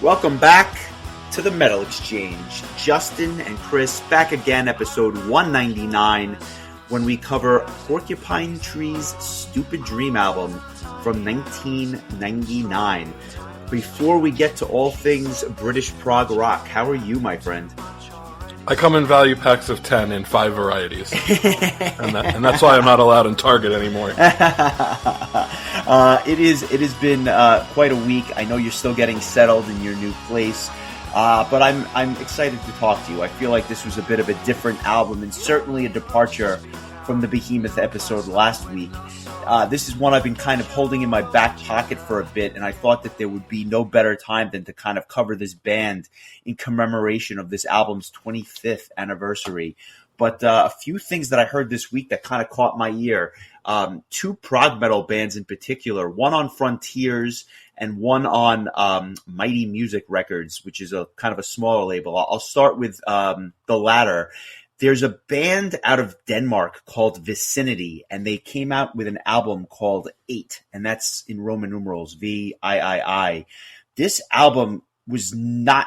Welcome back to the Metal Exchange. Justin and Chris back again, episode 199, when we cover Porcupine Tree's Stupid Dream album from 1999. Before we get to all things British prog rock, how are you, my friend? I come in value packs of 10 in 5 varieties. and that's why I'm not allowed in Target anymore. It has been quite a week. I know you're still getting settled in your new place, but I'm excited to talk to you. I feel like this was a bit of a different album and certainly a departure from the Behemoth episode last week. This is one I've been kind of holding in my back pocket for a bit, and I thought that there would be no better time than to kind of cover this band in commemoration of this album's 25th anniversary. But a few things that I heard this week that kind of caught my ear. 2 prog metal bands in particular, one on Frontiers and one on Mighty Music Records, which is a kind of a smaller label. I'll start with the latter. There's a band out of Denmark called Vicinity, and they came out with an album called 8, and that's in Roman numerals, VIII. This album was not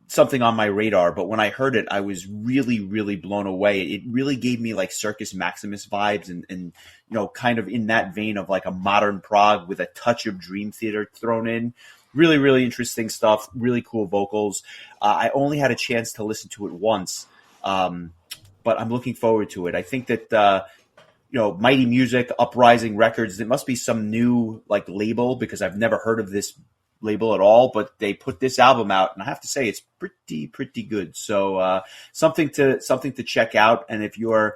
something on my radar, but when I heard it, I was really, really blown away. It really gave me like Circus Maximus vibes and you know, kind of in that vein of like a modern prog with a touch of Dream Theater thrown in. Really, really interesting stuff, really cool vocals. I only had a chance to listen to it once. But I'm looking forward to it. I think that, Mighty Music, Uprising Records, it must be some new like label because I've never heard of this label at all, but they put this album out and I have to say it's pretty good. So, something to check out. And if you're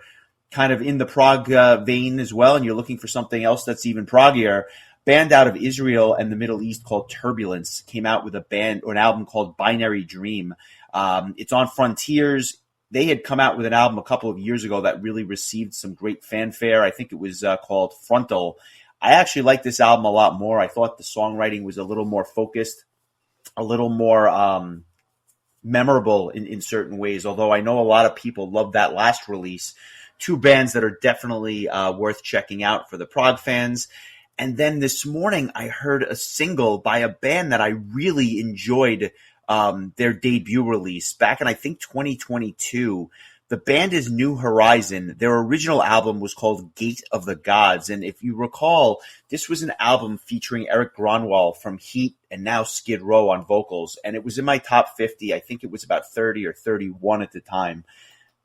kind of in the prog vein as well, and you're looking for something else that's even proggier, band out of Israel and the Middle East called Turbulence came out with an album called Binary Dream. It's on Frontiers. They had come out with an album a couple of years ago that really received some great fanfare. I think it was called Frontal. I actually like this album a lot more. I thought the songwriting was a little more focused, a little more memorable in certain ways, although I know a lot of people love that last release. 2 bands that are definitely worth checking out for the prog fans. And then this morning I heard a single by a band that I really enjoyed their debut release back in, I think, 2022. The band is New Horizon. Their original album was called Gate of the Gods. And if you recall, this was an album featuring Eric Gronwall from Heat and now Skid Row on vocals. And it was in my top 50. I think it was about 30 or 31 at the time.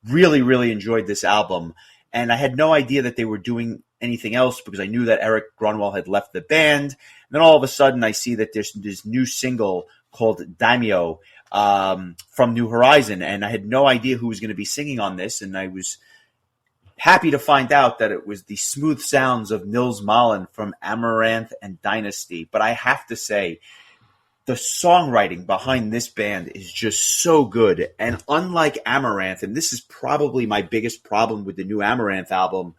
Really, really enjoyed this album. And I had no idea that they were doing anything else because I knew that Eric Gronwall had left the band. And then all of a sudden I see that there's this new single called Daimyo from New Horizon, and I had no idea who was going to be singing on this, and I was happy to find out that it was the smooth sounds of Nils Malin from Amaranth and Dynasty. But I have to say, the songwriting behind this band is just so good, and unlike Amaranth, and this is probably my biggest problem with the new Amaranth album,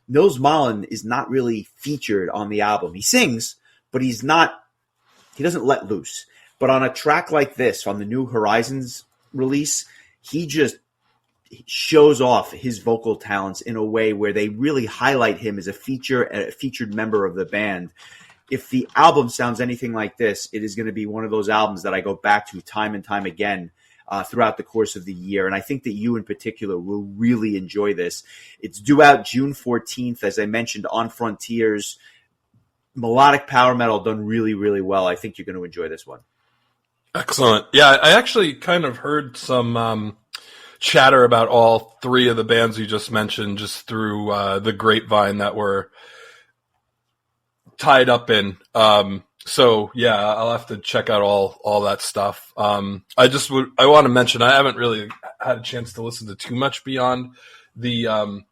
Nils Malin is not really featured on the album. He sings, but he doesn't let loose. But on a track like this, on the New Horizons release, he just shows off his vocal talents in a way where they really highlight him as a featured member of the band. If the album sounds anything like this, it is going to be one of those albums that I go back to time and time again throughout the course of the year. And I think that you in particular will really enjoy this. It's due out June 14th, as I mentioned, on Frontiers. Melodic power metal done really, really well. I think you're going to enjoy this one. Excellent. Yeah, I actually kind of heard some chatter about all 3 of the bands you just mentioned just through the grapevine that we're tied up in. So yeah, I'll have to check out all that stuff. I want to mention I haven't really had a chance to listen to too much beyond the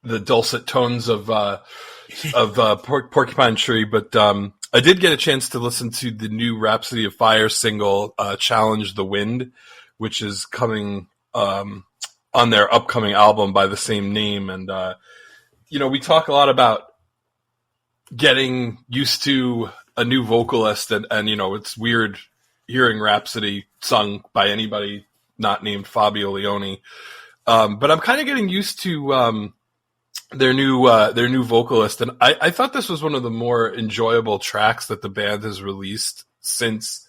dulcet tones of Porcupine Tree, but I did get a chance to listen to the new Rhapsody of Fire single, Challenge the Wind, which is coming on their upcoming album by the same name. And, we talk a lot about getting used to a new vocalist, and it's weird hearing Rhapsody sung by anybody not named Fabio Leone. But I'm kind of getting used to their new vocalist, and I thought this was one of the more enjoyable tracks that the band has released since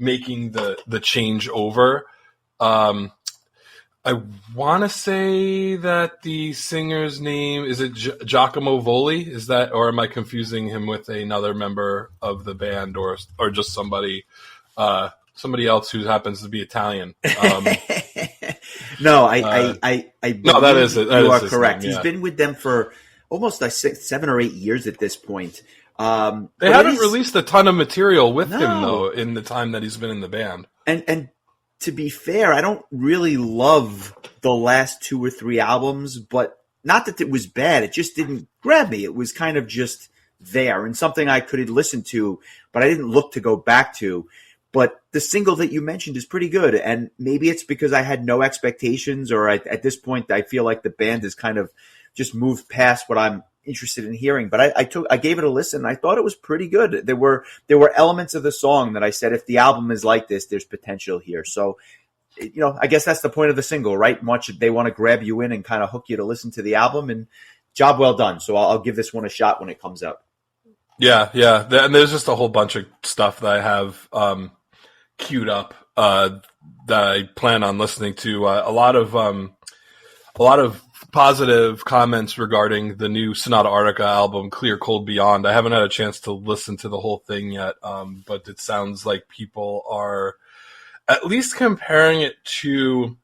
making the change over. I want to say that the singer's name is it Giacomo Voli? Is that, or am I confusing him with another member of the band, or just somebody else who happens to be Italian? No, no, that is it. You are correct. He's been with them for almost like 7 or 8 years at this point. They haven't released a ton of material with him though in the time that he's been in the band. And to be fair, I don't really love the last 2 or 3 albums, but not that it was bad. It just didn't grab me. It was kind of just there and something I could listen to, but I didn't look to go back to. But the single that you mentioned is pretty good. And maybe it's because I had no expectations, or at this point, I feel like the band has kind of just moved past what I'm interested in hearing. But I gave it a listen. And I thought it was pretty good. There were elements of the song that I said, if the album is like this, there's potential here. So, I guess that's the point of the single, right? They want to grab you in and kind of hook you to listen to the album, and job well done. So I'll give this one a shot when it comes out. Yeah. And there's just a whole bunch of stuff that I have queued up that I plan on listening to. A lot of positive comments regarding the new Sonata Arctica album, Clear Cold Beyond. I haven't had a chance to listen to the whole thing yet, but it sounds like people are at least comparing it to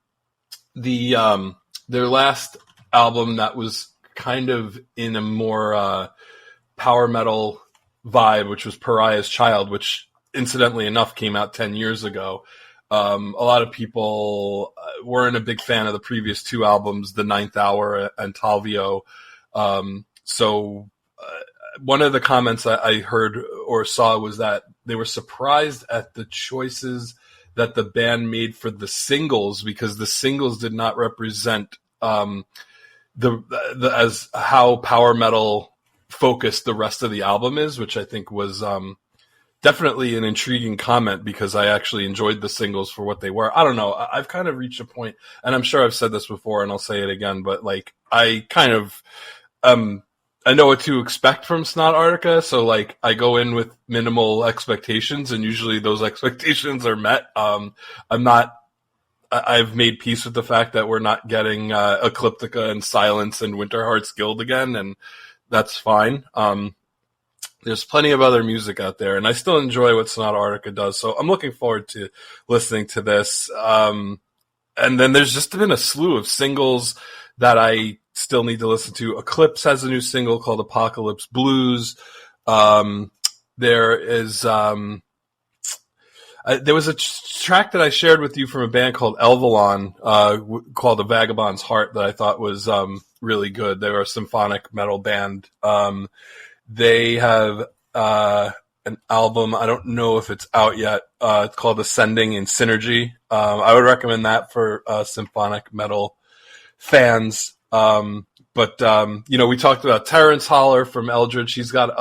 the their last album that was kind of in a more power metal vibe, which was Pariah's Child, which incidentally enough came out 10 years ago. A lot of people weren't a big fan of the previous 2 albums, The Ninth Hour and Talvio. So one of the comments I heard or saw was that they were surprised at the choices that the band made for the singles, because the singles did not represent as how power metal focused the rest of the album is, which I think was definitely an intriguing comment, because I actually enjoyed the singles for what they were. I don't know. I've kind of reached a point, and I'm sure I've said this before and I'll say it again, but like I kind of I know what to expect from Sonata Arctica, so like I go in with minimal expectations, and usually those expectations are met. I've made peace with the fact that we're not getting Ecliptica and Silence and Winterheart's Guild again, and that's fine. There's plenty of other music out there, and I still enjoy what Sonata Arctica does, so I'm looking forward to listening to this. And then there's just been a slew of singles that I still need to listen to. Eclipse has a new single called Apocalypse Blues. There was a track that I shared with you from a band called Elvalon, called The Vagabond's Heart, that I thought was really good. They were a symphonic metal band. They have an album, I don't know if it's out yet, it's called Ascending in Synergy. I would recommend that for symphonic metal fans. But we talked about Terrence Holler from Eldritch. He's got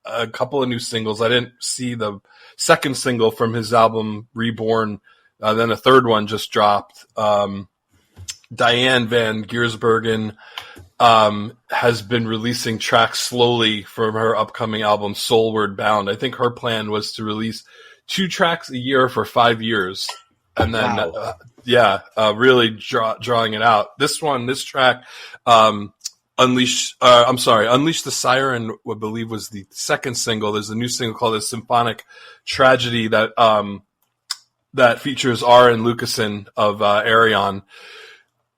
a couple of new singles. I didn't see the second single from his album Reborn. Then a third one just dropped. Diane Van Giersbergen has been releasing tracks slowly from her upcoming album Soulward Bound. I think her plan was to release 2 tracks a year for 5 years. And then, really drawing it out. This track, Unleash the Siren, I believe was the second single. There's a new single called The Symphonic Tragedy that features Aaron Lucassen of Arion.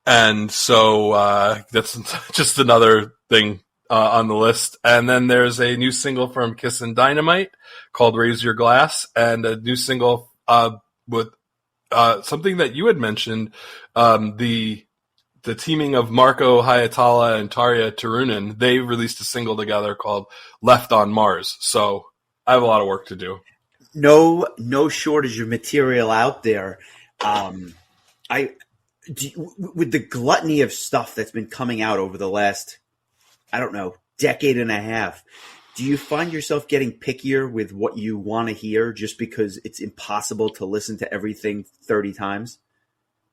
And so, that's just another thing, on the list. And then there's a new single from Kiss and Dynamite called Raise Your Glass, and a new single, with something that you had mentioned, the teaming of Marco Hayatala and Tarja Turunen. They released a single together called Left on Mars. So I have a lot of work to do. No shortage of material out there. With the gluttony of stuff that's been coming out over the last, decade and a half, do you find yourself getting pickier with what you want to hear just because it's impossible to listen to everything 30 times?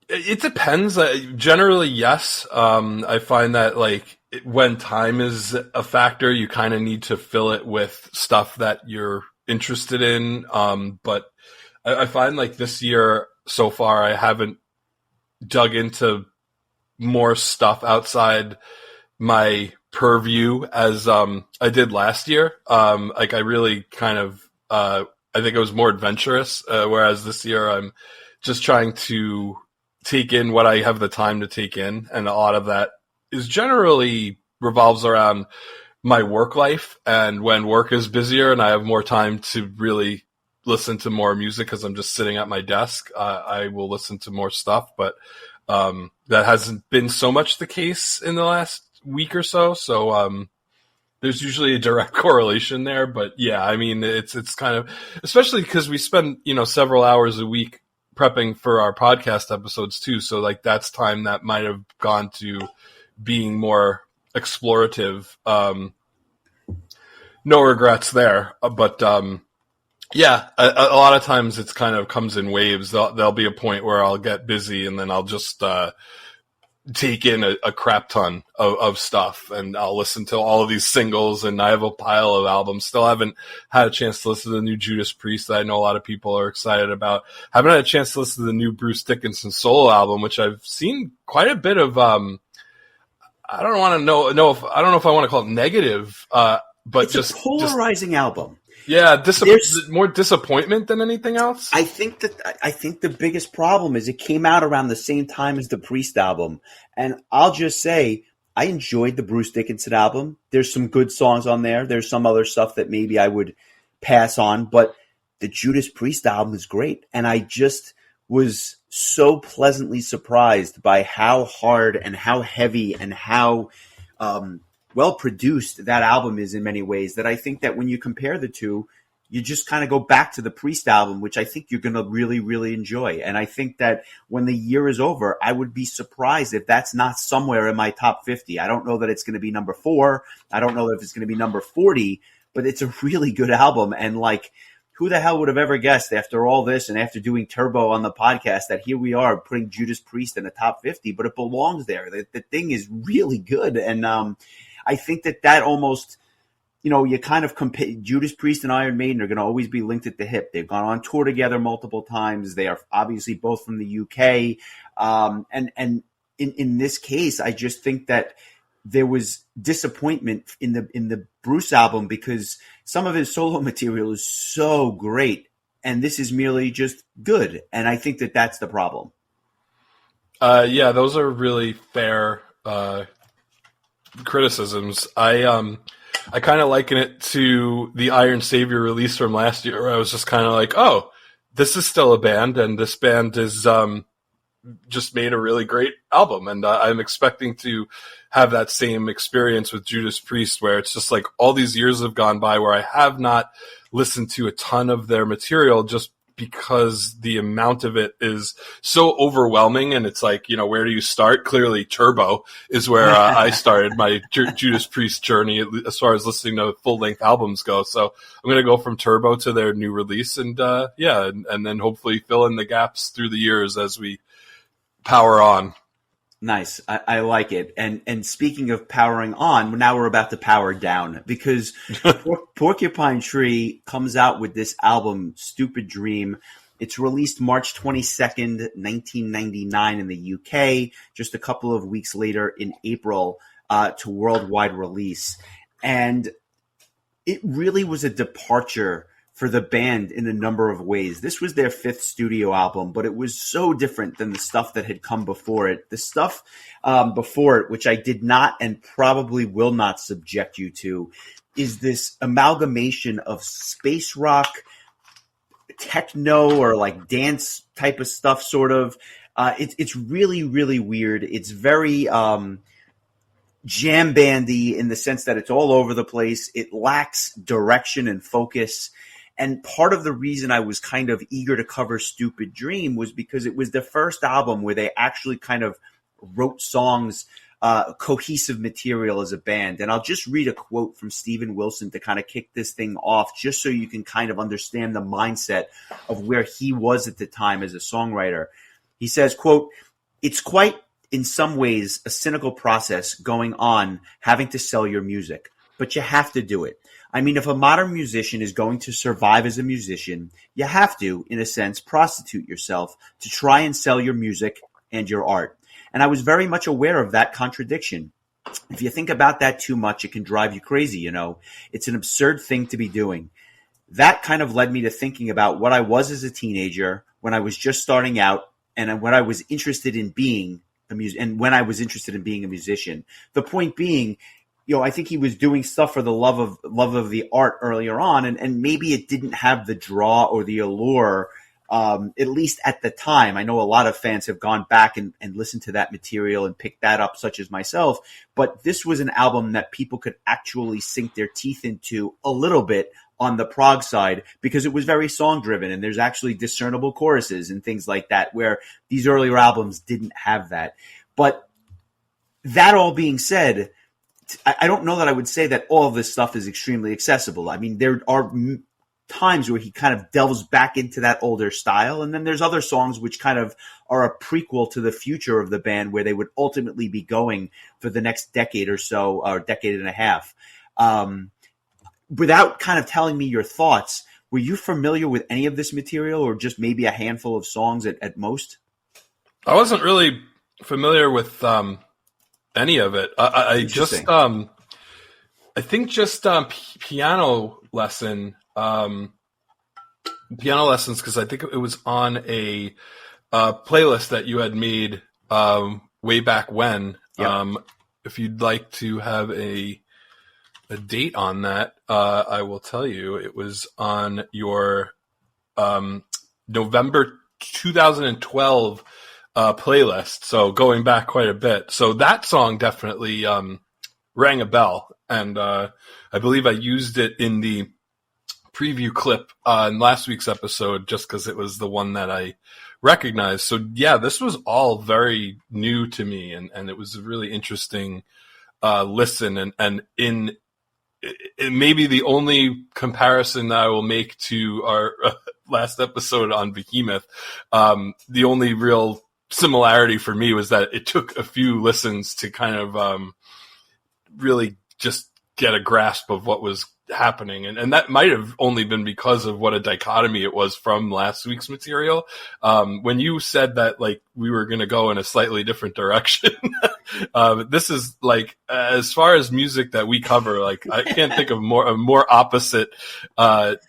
It depends. Generally, yes. I find that when time is a factor, you kind of need to fill it with stuff that you're interested in. But I find like this year so far, I haven't dug into more stuff outside my purview as I did last year. Like I really kind of I think I was more adventurous, whereas this year I'm just trying to take in what I have the time to take in, and a lot of that is generally revolves around my work life. And when work is busier and I have more time to really listen to more music because I'm just sitting at my desk, I will listen to more stuff. But that hasn't been so much the case in the last week or so. So there's usually a direct correlation there. But yeah, I mean, it's kind of, especially because we spend, several hours a week prepping for our podcast episodes too. So like that's time that might have gone to being more explorative. No regrets there, but yeah, a lot of times it's kind of comes in waves. There'll be a point where I'll get busy and then I'll just take in a crap ton of stuff, and I'll listen to all of these singles, and I have a pile of albums. Still haven't had a chance to listen to the new Judas Priest that I know a lot of people are excited about. Haven't had a chance to listen to the new Bruce Dickinson solo album, which I've seen quite a bit of. I don't know if I want to call it negative, but it's just a polarizing album. Yeah, more disappointment than anything else. I think the biggest problem is it came out around the same time as the Priest album, and I'll just say I enjoyed the Bruce Dickinson album. There's some good songs on there. There's some other stuff that maybe I would pass on, but the Judas Priest album is great, and I just was so pleasantly surprised by how hard and how heavy and how well produced that album is in many ways, that I think that when you compare the two, you just kind of go back to the Priest album, which I think you're going to really, really enjoy. And I think that when the year is over, I would be surprised if that's not somewhere in my top 50. I don't know that it's going to be number 4. I don't know if it's going to be number 40, but it's a really good album. And like, who the hell would have ever guessed after all this and after doing Turbo on the podcast that here we are putting Judas Priest in the top 50, but it belongs there. The thing is really good. And I think that almost, you kind of compare Judas Priest and Iron Maiden are going to always be linked at the hip. They've gone on tour together multiple times. They are obviously both from the UK. And in this case, I just think that there was disappointment in the Bruce album because some of his solo material is so great, and this is merely just good. And I think that that's the problem. Yeah, those are really fair criticisms. I kind of liken it to the Iron Savior release from last year, where I was just kind of like, oh, this is still a band, and this band is just made a really great album, and I'm expecting to have that same experience with Judas Priest, where it's just like all these years have gone by where I have not listened to a ton of their material just because the amount of it is so overwhelming, and it's like, where do you start? Clearly, Turbo is where I started my Judas Priest journey as far as listening to full-length albums go. So I'm going to go from Turbo to their new release, and and then hopefully fill in the gaps through the years as we power on. Nice. I like it. And speaking of powering on, now we're about to power down because Porcupine Tree comes out with this album, Stupid Dream. It's released March 22nd, 1999 in the UK, just a couple of weeks later in April to worldwide release. And it really was a departure for the band in a number of ways. This was their 5th studio album, but it was so different than the stuff that had come before it. The stuff before it, which I did not and probably will not subject you to, is this amalgamation of space rock, techno, or like dance type of stuff, sort of. It's really, really weird. It's very jam bandy in the sense that it's all over the place. It lacks direction and focus. And part of the reason I was kind of eager to cover Stupid Dream was because it was the first album where they actually kind of wrote songs, cohesive material as a band. And I'll just read a quote from Steven Wilson to kind of kick this thing off, just so you can kind of understand the mindset of where he was at the time as a songwriter. He says, quote, "It's quite, in some ways, a cynical process going on having to sell your music, but you have to do it. I mean, if a modern musician is going to survive as a musician, you have to, in a sense, prostitute yourself to try and sell your music and your art. And I was very much aware of that contradiction. If you think about that too much, it can drive you crazy, you know. It's an absurd thing to be doing. That kind of led me to thinking about what I was as a teenager when I was just starting out and when I was interested in being when I was interested in being a musician. The point being, you know, I think he was doing stuff for the love of the art earlier on, and maybe it didn't have the draw or the allure, at least at the time. I know a lot of fans have gone back and listened to that material and picked that up, such as myself. But this was an album that people could actually sink their teeth into a little bit on the prog side, because it was very song driven and there's actually discernible choruses and things like that, where these earlier albums didn't have that. But that all being said, I don't know that I would say that all of this stuff is extremely accessible. I mean, there are times where he kind of delves back into that older style, and then there's other songs which kind of are a prequel to the future of the band, where they would ultimately be going for the next decade or so, or decade and a half. Without kind of telling me your thoughts, were you familiar with any of this material, or just maybe a handful of songs at most? I wasn't really familiar with any of it. I just, I think just piano lessons, because I think it was on a playlist that you had made way back when. Yep. If you'd like to have a date on that, I will tell you. It was on your November 2012 playlist, so going back quite a bit. So that song definitely rang a bell, and I believe I used it in the preview clip in last week's episode just because it was the one that I recognized. So yeah, this was all very new to me, and it was a really interesting listen, and in it may be the only comparison that I will make to our last episode on Behemoth. The only real similarity for me was that it took a few listens to kind of really just get a grasp of what was happening. And that might have only been because of what a dichotomy it was from last week's material. When you said that, like, we were going to go in a slightly different direction, this is like, as far as music that we cover, like, I can't think of a more opposite,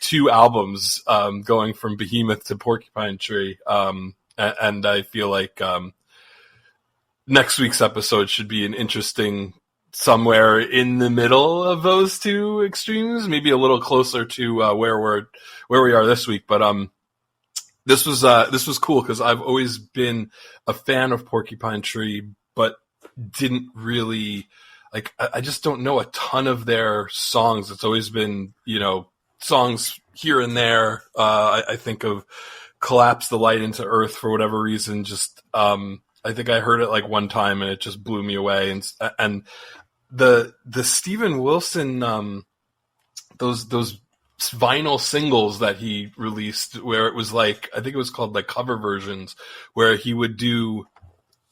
two albums, going from Behemoth to Porcupine Tree. And I feel like, next week's episode should be an interesting somewhere in the middle of those two extremes, maybe a little closer to where we are this week. But this was cool because I've always been a fan of Porcupine Tree, but didn't really like. I just don't know a ton of their songs. It's always been, you know, songs here and there. I think of "Collapse the Light into Earth" for whatever reason. Just I think I heard it like one time and it just blew me away. And the Steven Wilson, those vinyl singles that he released, where it was like, I think it was called like cover versions, where he would do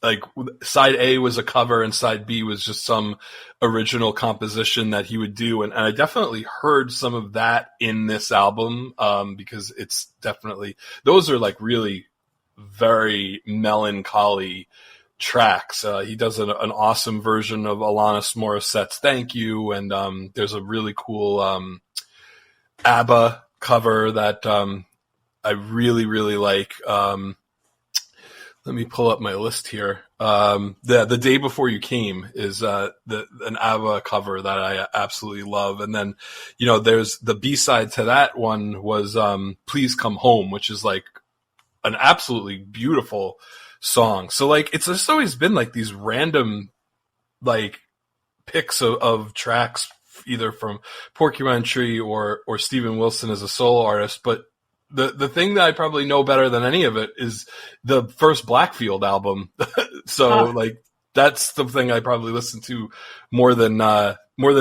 like side A was a cover and side B was just some original composition that he would do. And I definitely heard some of that in this album, because it's definitely, those are like really very melancholy tracks. He does an awesome version of Alanis Morissette's "Thank You," and there's a really cool ABBA cover that I really, really like. Let me pull up my list here. The Day Before You Came is an ABBA cover that I absolutely love. And then, you know, there's the B-side to that one was Please Come Home, which is like an absolutely beautiful song. So like, it's just always been like these random like picks of tracks, either from Porcupine Tree or Steven Wilson as a solo artist. But the thing that I probably know better than any of it is the first Blackfield album. So like, that's the thing I probably listen to more than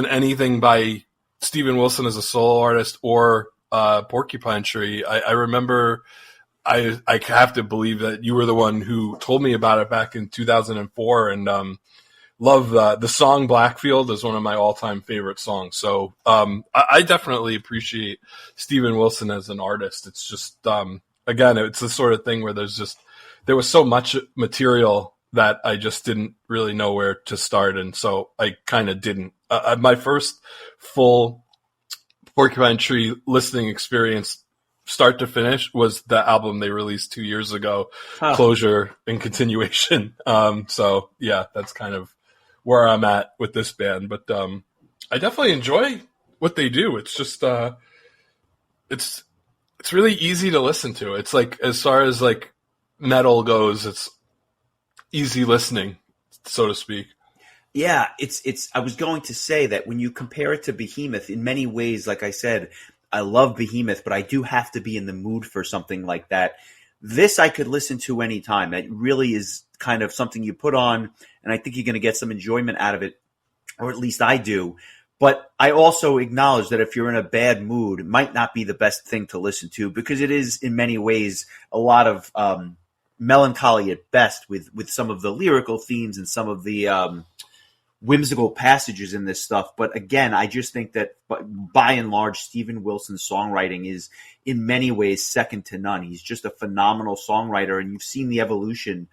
anything by Steven Wilson as a solo artist or Porcupine Tree. I remember, I have to believe that you were the one who told me about it back in 2004, and love the song Blackfield is one of my all-time favorite songs. So I definitely appreciate Steven Wilson as an artist. It's just again, it's the sort of thing where there was so much material that I just didn't really know where to start, and so I kind of didn't. My first full Porcupine Tree listening experience, start to finish, was the album they released 2 years ago, Closure and Continuation. So yeah, that's kind of where I'm at with this band. But I definitely enjoy what they do. It's just it's really easy to listen to. It's like, as far as like metal goes, it's easy listening, so to speak. Yeah, it's. I was going to say that when you compare it to Behemoth, in many ways, like I said, I love Behemoth, but I do have to be in the mood for something like that. This I could listen to anytime. It really is kind of something you put on, and I think you're going to get some enjoyment out of it, or at least I do. But I also acknowledge that if you're in a bad mood, it might not be the best thing to listen to, because it is in many ways a lot of melancholy at best, with some of the lyrical themes and some of the whimsical passages in this stuff. But again, I just think that by and large, Steven Wilson's songwriting is in many ways second to none. He's just a phenomenal songwriter, and you've seen the evolution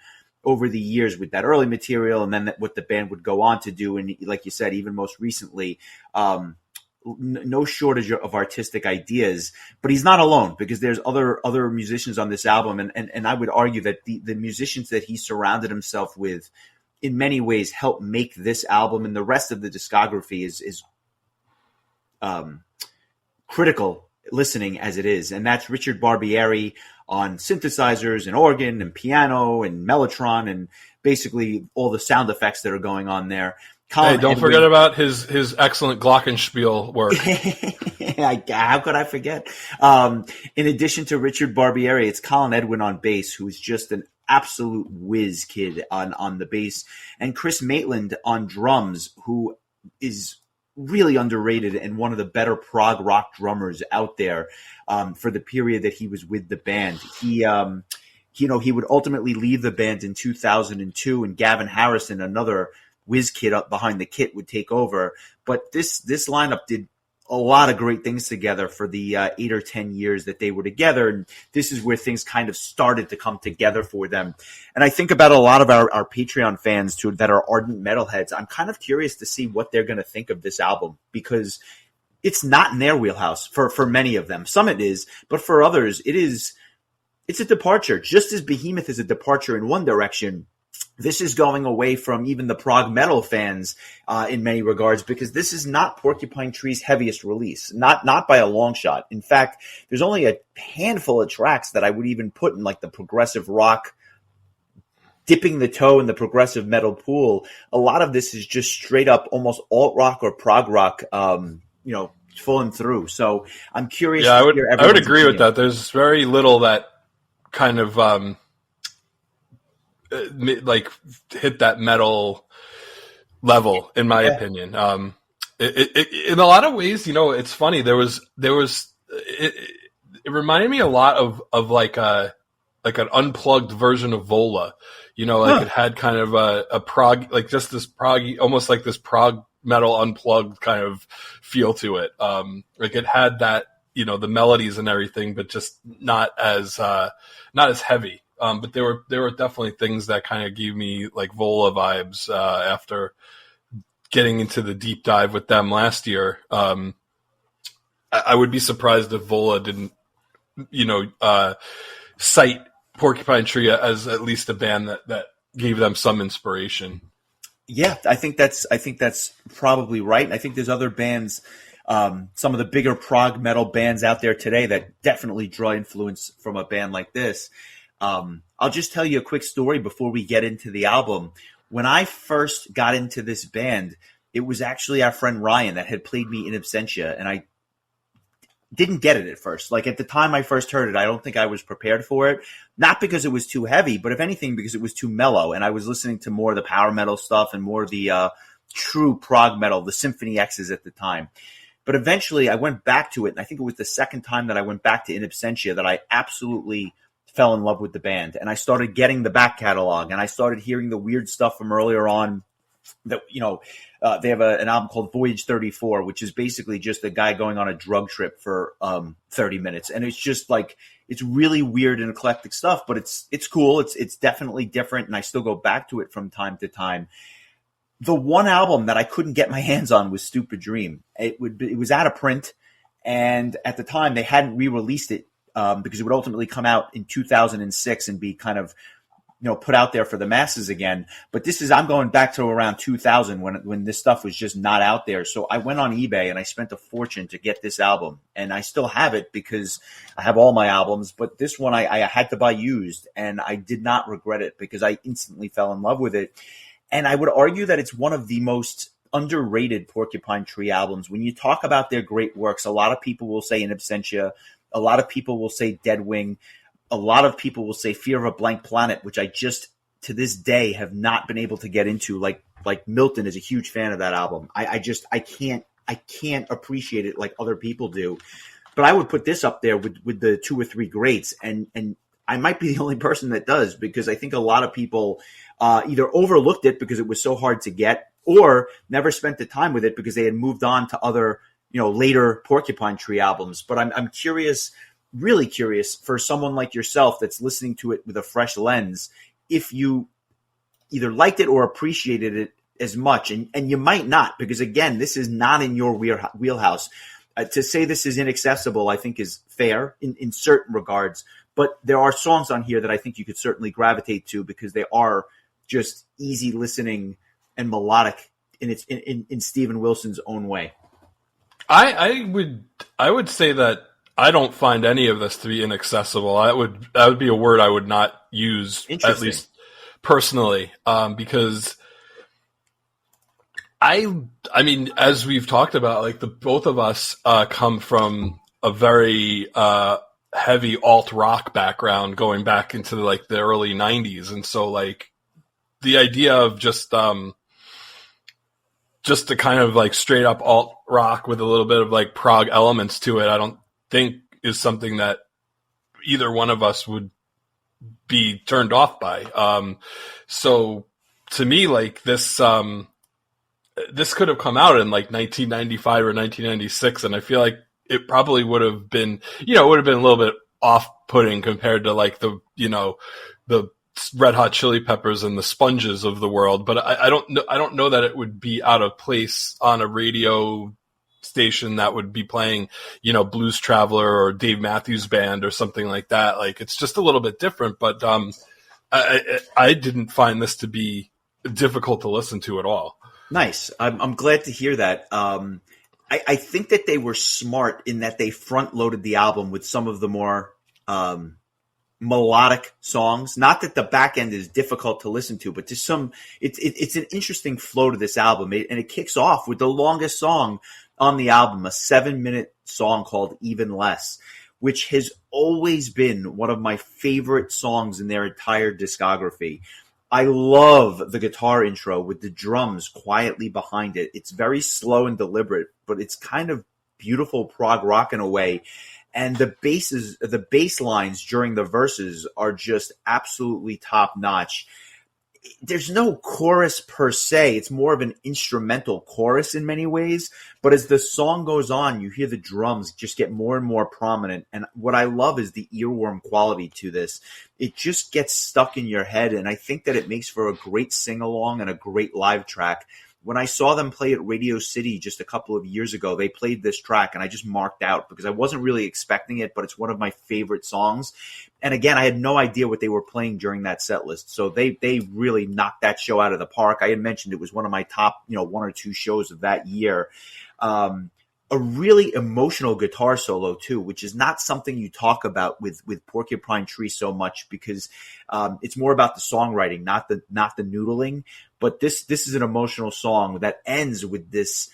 over the years with that early material, and then what the band would go on to do. And like you said, even most recently, no shortage of artistic ideas. But he's not alone, because there's other musicians on this album, and I would argue that the musicians that he surrounded himself with in many ways help make this album and the rest of the discography is critical listening as it is. And that's Richard Barbieri on synthesizers and organ and piano and mellotron and basically all the sound effects that are going on there. Hey, don't forget about his excellent glockenspiel work. How could I forget? In addition to Richard Barbieri, it's Colin Edwin on bass, who's just an absolute whiz kid on the bass, and Chris Maitland on drums, who is really underrated and one of the better prog rock drummers out there for the period that he was with the band. He would ultimately leave the band in 2002, and Gavin Harrison, another whiz kid up behind the kit, would take over. But this lineup did a lot of great things together for the 8 or 10 years that they were together. And this is where things kind of started to come together for them. And I think about a lot of our Patreon fans too, that are ardent metalheads. I'm kind of curious to see what they're going to think of this album, because it's not in their wheelhouse for many of them. Some it is, but for others, it's a departure. Just as Behemoth is a departure in one direction, this is going away from even the prog metal fans in many regards, because this is not Porcupine Tree's heaviest release, not by a long shot. In fact, there's only a handful of tracks that I would even put in like the progressive rock, dipping the toe in the progressive metal pool. A lot of this is just straight up almost alt rock or prog rock, falling through. So I'm curious. Yeah, I would agree with that. There's very little that kind of like hit that metal level, in my opinion. It in a lot of ways, it's funny. It reminded me a lot of like an unplugged version of Vola. It had kind of a prog, like just this prog, almost like this prog metal unplugged kind of feel to it. Like it had that, the melodies and everything, but just not as heavy. But there were definitely things that kind of gave me like Vola vibes after getting into the deep dive with them last year. I would be surprised if Vola didn't, cite Porcupine Tree as at least a band that gave them some inspiration. Yeah, I think that's probably right. I think there's other bands, some of the bigger prog metal bands out there today that definitely draw influence from a band like this. I'll just tell you a quick story before we get into the album. When I first got into this band, it was actually our friend Ryan that had played me In Absentia, and I didn't get it at first. Like at the time I first heard it, I don't think I was prepared for it. Not because it was too heavy, but if anything, because it was too mellow, and I was listening to more of the power metal stuff and more of the true prog metal, the Symphony X's at the time. But eventually I went back to it, and I think it was the second time that I went back to In Absentia that I absolutely fell in love with the band. And I started getting the back catalog, and I started hearing the weird stuff from earlier on, that, they have an album called Voyage 34, which is basically just a guy going on a drug trip for 30 minutes. And it's just like, it's really weird and eclectic stuff, but it's cool. It's definitely different. And I still go back to it from time to time. The one album that I couldn't get my hands on was Stupid Dream. It was out of print. And at the time they hadn't re-released it because it would ultimately come out in 2006 and be kind of, put out there for the masses again. But I'm going back to around 2000 when this stuff was just not out there. So I went on eBay and I spent a fortune to get this album, and I still have it because I have all my albums. But this one I had to buy used, and I did not regret it because I instantly fell in love with it. And I would argue that it's one of the most underrated Porcupine Tree albums. When you talk about their great works, a lot of people will say In Absentia, a lot of people will say Dead Wing, a lot of people will say Fear of a Blank Planet, which I just to this day have not been able to get into. Like Milton is a huge fan of that album. I can't appreciate it like other people do. But I would put this up there with the two or three greats, and I might be the only person that does, because I think a lot of people either overlooked it because it was so hard to get, or never spent the time with it because they had moved on to other, later Porcupine Tree albums. But I'm curious, really curious, for someone like yourself that's listening to it with a fresh lens, if you either liked it or appreciated it as much. And you might not, because again, this is not in your wheelhouse. To say this is inaccessible, I think, is fair in certain regards. But there are songs on here that I think you could certainly gravitate to because they are just easy listening and melodic in Steven Wilson's own way. I would say that I don't find any of this to be inaccessible. That would be a word I would not use, at least personally, because I mean, as we've talked about, like both of us come from a very heavy alt rock background, going back into the early 90s, and so like the idea of just the kind of like straight up alt rock with a little bit of like prog elements to it, I don't think is something that either one of us would be turned off by. So to me, like this could have come out in like 1995 or 1996, and I feel like it probably would have been, it would have been a little bit off-putting compared to like the Red Hot Chili Peppers and the Sponges of the world. But I don't know that it would be out of place on a radio station that would be playing, Blues Traveler or Dave Matthews Band or something like that. Like, it's just a little bit different, but I didn't find this to be difficult to listen to at all. Nice. I'm glad to hear that. I think that they were smart in that they front loaded the album with some of the more melodic songs. Not that the back end is difficult to listen to, but it's an interesting flow to this album. And it kicks off with the longest song on the album, a 7-minute song called Even Less, which has always been one of my favorite songs in their entire discography. I love the guitar intro with the drums quietly behind it. It's very slow and deliberate, but it's kind of beautiful prog rock in a way. And the bass lines during the verses are just absolutely top notch. There's no chorus per se. It's more of an instrumental chorus in many ways. But as the song goes on, you hear the drums just get more and more prominent. And what I love is the earworm quality to this. It just gets stuck in your head. And I think that it makes for a great sing-along and a great live track. When I saw them play at Radio City just a couple of years ago, they played this track and I just marked out because I wasn't really expecting it, but it's one of my favorite songs. And again, I had no idea what they were playing during that set list. So they really knocked that show out of the park. I had mentioned it was one of my top, 1 or 2 shows of that year. A really emotional guitar solo too, which is not something you talk about with Porcupine Tree so much because it's more about the songwriting, not the noodling. But this is an emotional song that ends with this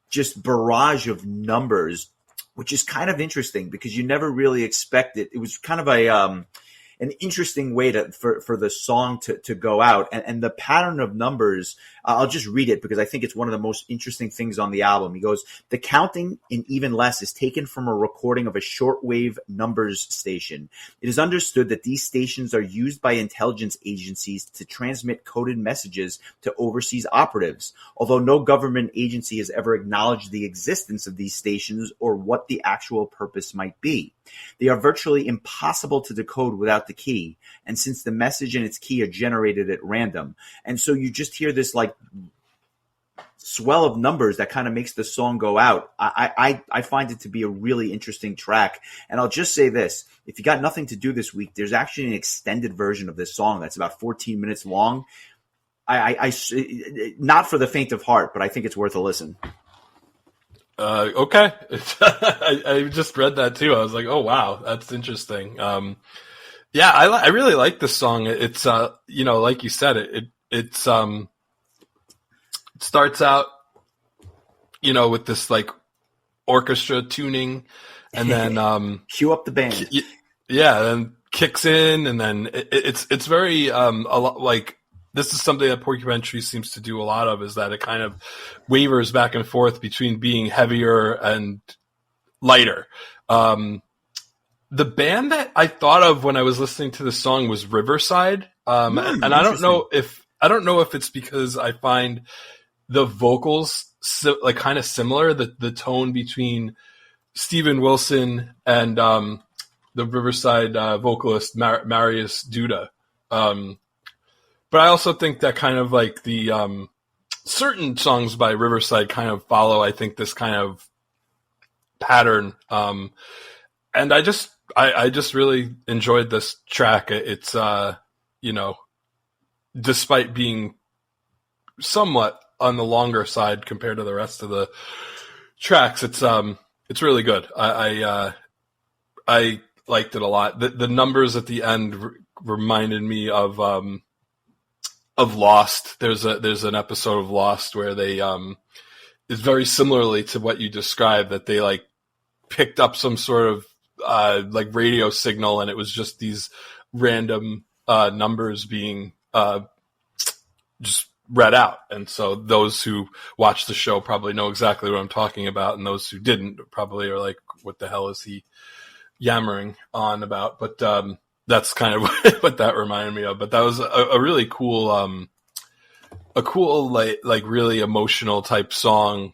just barrage of numbers, which is kind of interesting because you never really expect it. It was kind of an an interesting way for the song to go out. And the pattern of numbers, I'll just read it because I think it's one of the most interesting things on the album. He goes, "The counting in even less is taken from a recording of a shortwave numbers station. It is understood that these stations are used by intelligence agencies to transmit coded messages to overseas operatives, although no government agency has ever acknowledged the existence of these stations or what the actual purpose might be. They are virtually impossible to decode without the key, and since the message and its key are generated at random." And so you just hear this like swell of numbers that kind of makes the song go out. I find it to be a really interesting track. And I'll just say this, if you got nothing to do this week, there's actually an extended version of this song that's about 14 minutes long. I not for the faint of heart, but I think it's worth a listen. Okay. I just read that too. I was like, oh wow, that's interesting. Yeah, I really like this song. It's like you said, it starts out, with this like orchestra tuning, and then cue up the band. Then kicks in, and then it's very a lot like. This is something that Porcupine Tree seems to do a lot of, is that it kind of wavers back and forth between being heavier and lighter. The band that I thought of when I was listening to the song was Riverside. And I don't know if it's because I find the vocals kind of similar, the tone between Steven Wilson and the Riverside vocalist Marius Duda. But I also think that kind of like the certain songs by Riverside kind of follow, I think, this kind of pattern. And I just really enjoyed this track. It's despite being somewhat on the longer side compared to the rest of the tracks, it's really good. I liked it a lot. The numbers at the end reminded me of Lost. There's an episode of Lost where they is very similarly to what you described, that they like picked up some sort of like radio signal, and it was just these random numbers being just read out. And so those who watch the show probably know exactly what I'm talking about, and those who didn't probably are like, what the hell is he yammering on about? But that's kind of what that reminded me of. But that was a really cool, like really emotional type song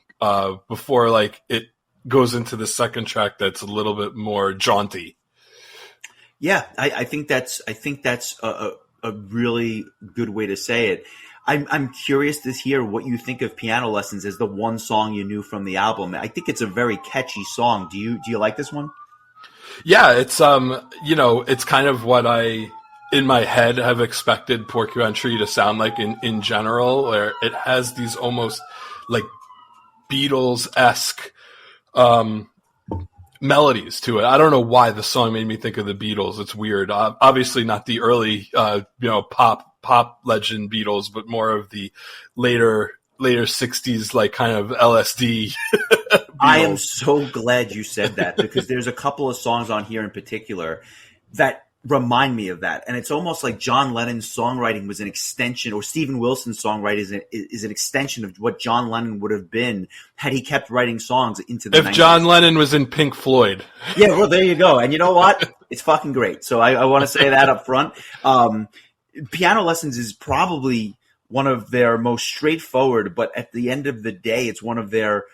before like it goes into the second track that's a little bit more jaunty. Yeah, I think that's a really good way to say it. I'm curious to hear what you think of Piano Lessons as the one song you knew from the album. I think it's a very catchy song. Do you like this one? Yeah, it's it's kind of what I in my head have expected Porcupine Tree to sound like in general, where it has these almost like Beatles-esque melodies to it. I don't know why the song made me think of the Beatles. It's weird. Obviously not the early pop legend Beatles, but more of the later 60s, like kind of LSD. I am so glad you said that, because there's a couple of songs on here in particular that remind me of that. And it's almost like John Lennon's songwriting was an extension, or Steven Wilson's songwriting is an extension of what John Lennon would have been had he kept writing songs into the 90s. If John Lennon was in Pink Floyd. Yeah, well, there you go. And you know what? It's fucking great. So I want to say that up front. Piano Lessons is probably one of their most straightforward, but at the end of the day, it's one of their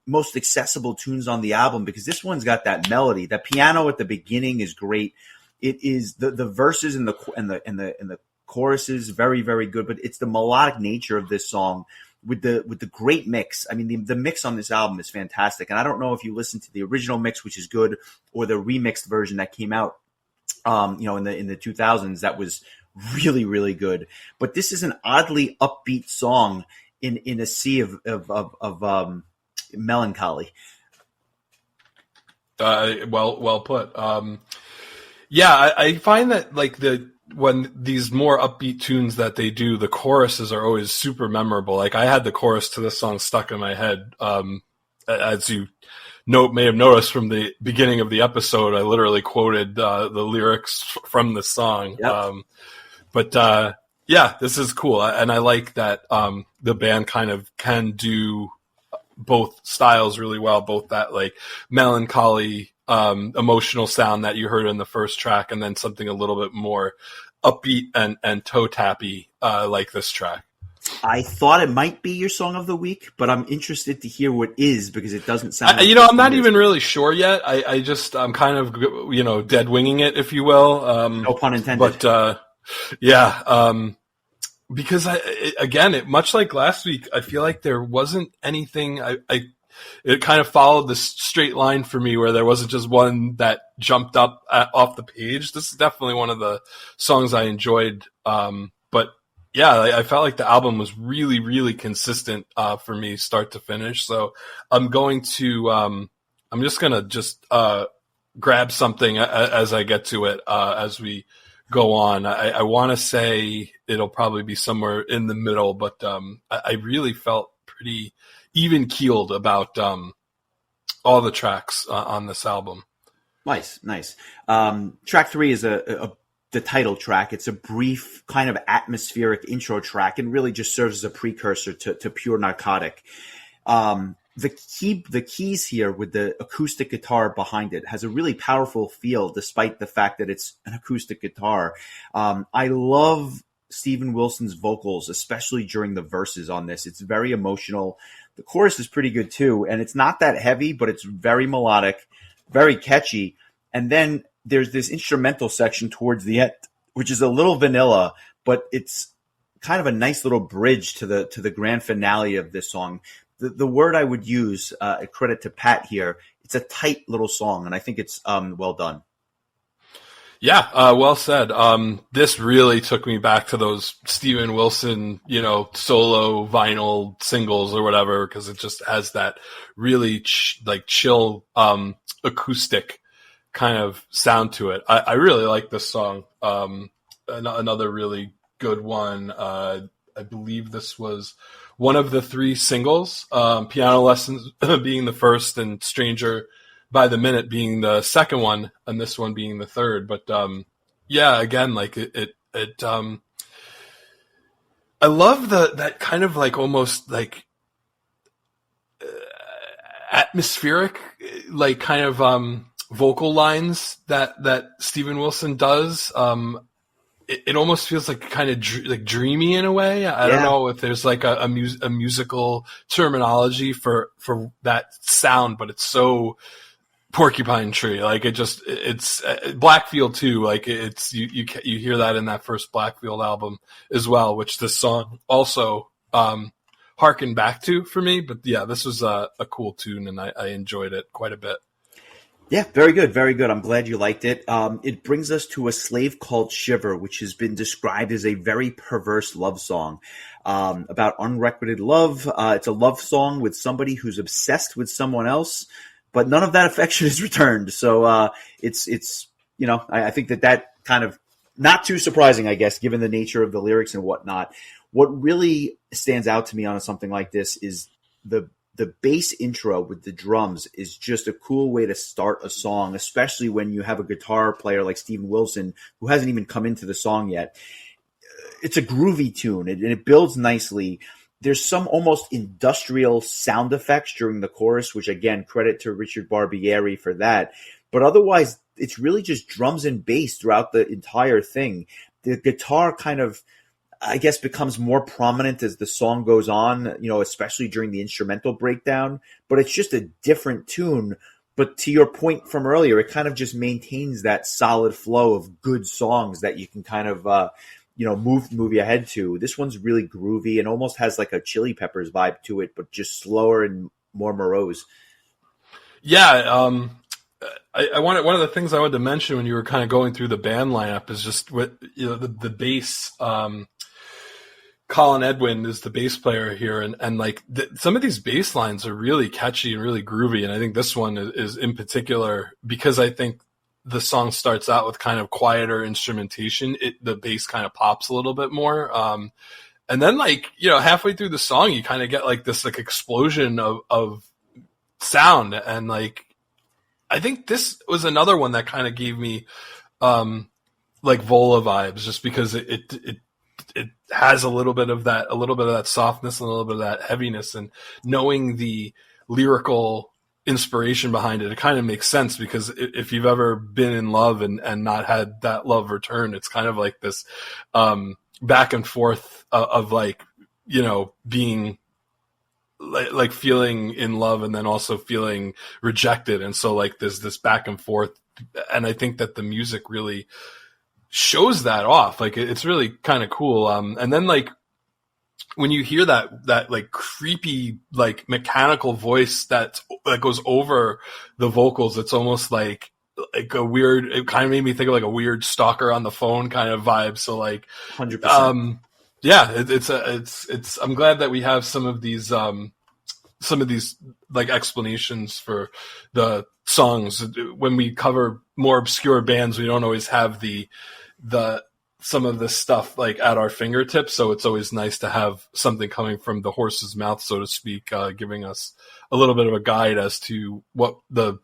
most accessible tunes on the album, because this one's got that melody. The piano at the beginning is great. It is the verses and the choruses very, very good, but it's the melodic nature of this song with the great mix. I mean, the mix on this album is fantastic, and I don't know if you listened to the original mix, which is good, or the remixed version that came out, in the 2000s, that was really, really good. But this is an oddly upbeat song in a sea of melancholy. Well put. Yeah, I find that like when these more upbeat tunes that they do, the choruses are always super memorable. Like I had the chorus to this song stuck in my head, as you may have noticed from the beginning of the episode, I literally quoted the lyrics from the song. Yep. Yeah, this is cool. And I like that the band kind of can do both styles really well, both that like melancholy, emotional sound that you heard in the first track, and then something a little bit more upbeat and toe tappy like this track. I thought it might be your song of the week, but I'm interested to hear what is, because it doesn't sound. I'm not even really sure yet. I'm kind of dead winging it, if you will. No pun intended. But because much like last week, I feel like there wasn't anything. It kind of followed this straight line for me, where there wasn't just one that jumped up off the page. This is definitely one of the songs I enjoyed. But yeah, I felt like the album was really, really consistent for me, start to finish. So I'm just gonna grab something as I get to it as we go on. I want to say it'll probably be somewhere in the middle, but I really felt pretty even keeled about all the tracks on this album. Nice. Track 3 is the title track. It's a brief kind of atmospheric intro track, and really just serves as a precursor to Pure Narcotic. The keys here with the acoustic guitar behind it has a really powerful feel, despite the fact that it's an acoustic guitar. I love Steven Wilson's vocals, especially during the verses on this. It's very emotional. The chorus is pretty good too, and it's not that heavy, but it's very melodic, very catchy. And then there's this instrumental section towards the end, which is a little vanilla, but it's kind of a nice little bridge to the grand finale of this song. The word I would use, credit to Pat here, it's a tight little song, and I think it's well done. Yeah, well said. This really took me back to those Steven Wilson, solo vinyl singles or whatever, because it just has that really chill acoustic kind of sound to it. I really like this song. Another really good one. I believe this was one of the 3 singles, Piano Lessons being the first and Stranger by the Minute being the second one, and this one being the third. But again, like it I love that kind of like almost like atmospheric, like kind of vocal lines that Steven Wilson does. It almost feels like kind of like dreamy in a way. I don't know if there's like a musical terminology for that sound, but it's so Porcupine Tree. Like it's Blackfield too. Like it's you hear that in that first Blackfield album as well, which this song also harkened back to for me. But yeah, this was a cool tune, and I enjoyed it quite a bit. Yeah, very good, very good. I'm glad you liked it. It brings us to A Slave Called Shiver, which has been described as a very perverse love song about unrequited love. It's a love song with somebody who's obsessed with someone else, but none of that affection is returned. So I think that kind of not too surprising, I guess, given the nature of the lyrics and whatnot. What really stands out to me on something like this is the bass intro with the drums is just a cool way to start a song, especially when you have a guitar player like Steven Wilson who hasn't even come into the song yet. It's a groovy tune, and it builds nicely. There's some almost industrial sound effects during the chorus, which again, credit to Richard Barbieri for that. But otherwise, it's really just drums and bass throughout the entire thing. The guitar kind of, I guess, becomes more prominent as the song goes on, especially during the instrumental breakdown. But it's just a different tune. But to your point from earlier, it kind of just maintains that solid flow of good songs that you can kind of, move you ahead to. This one's really groovy and almost has like a Chili Peppers vibe to it, but just slower and more morose. Yeah, I wanted, one of the things I wanted to mention when you were kind of going through the band lineup is just what the bass. Colin Edwin is the bass player here, and like some of these bass lines are really catchy and really groovy, and I think this one is in particular because I think the song starts out with kind of quieter instrumentation. The bass kind of pops a little bit more, and then halfway through the song, you kind of get like this like explosion of sound. And like, I think this was another one that kind of gave me, like Vola vibes, just because it has a little bit of that softness and a little bit of that heaviness, and knowing the lyrical inspiration behind it, it kind of makes sense, because if you've ever been in love and not had that love return, it's kind of like this, back and forth of like, being like feeling in love and then also feeling rejected. And so like there's this back and forth. And I think that the music really shows that off. Like it's really kind of cool. And then like when you hear that like creepy, like mechanical voice that goes over the vocals, it's almost like a weird, it kind of made me think of like a weird stalker on the phone kind of vibe. So like 100%. Yeah, it's. I'm glad that we have some of these like explanations for the songs. When we cover more obscure bands, we don't always have the some of this stuff like at our fingertips. So it's always nice to have something coming from the horse's mouth, so to speak, giving us a little bit of a guide as to what the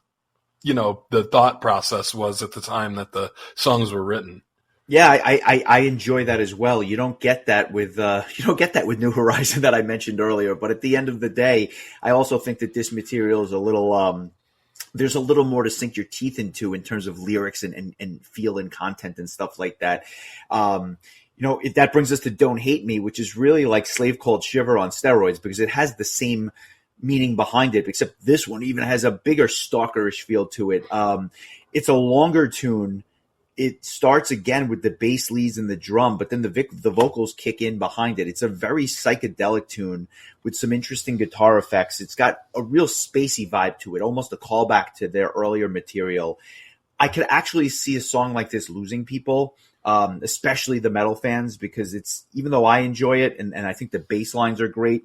thought process was at the time that the songs were written. Yeah, I enjoy that as well. You don't get that with New Horizon that I mentioned earlier. But at the end of the day, I also think that this material is a little there's a little more to sink your teeth into in terms of lyrics and feel and content and stuff like that. That brings us to Don't Hate Me, which is really like Slave Called Shiver on steroids, because it has the same meaning behind it, except this one even has a bigger stalkerish feel to it. It's a longer tune. It starts again with the bass leads and the drum, but then the vocals kick in behind it. It's a very psychedelic tune with some interesting guitar effects. It's got a real spacey vibe to it, almost a callback to their earlier material. I could actually see a song like this losing people, especially the metal fans, because even though I enjoy it and I think the bass lines are great,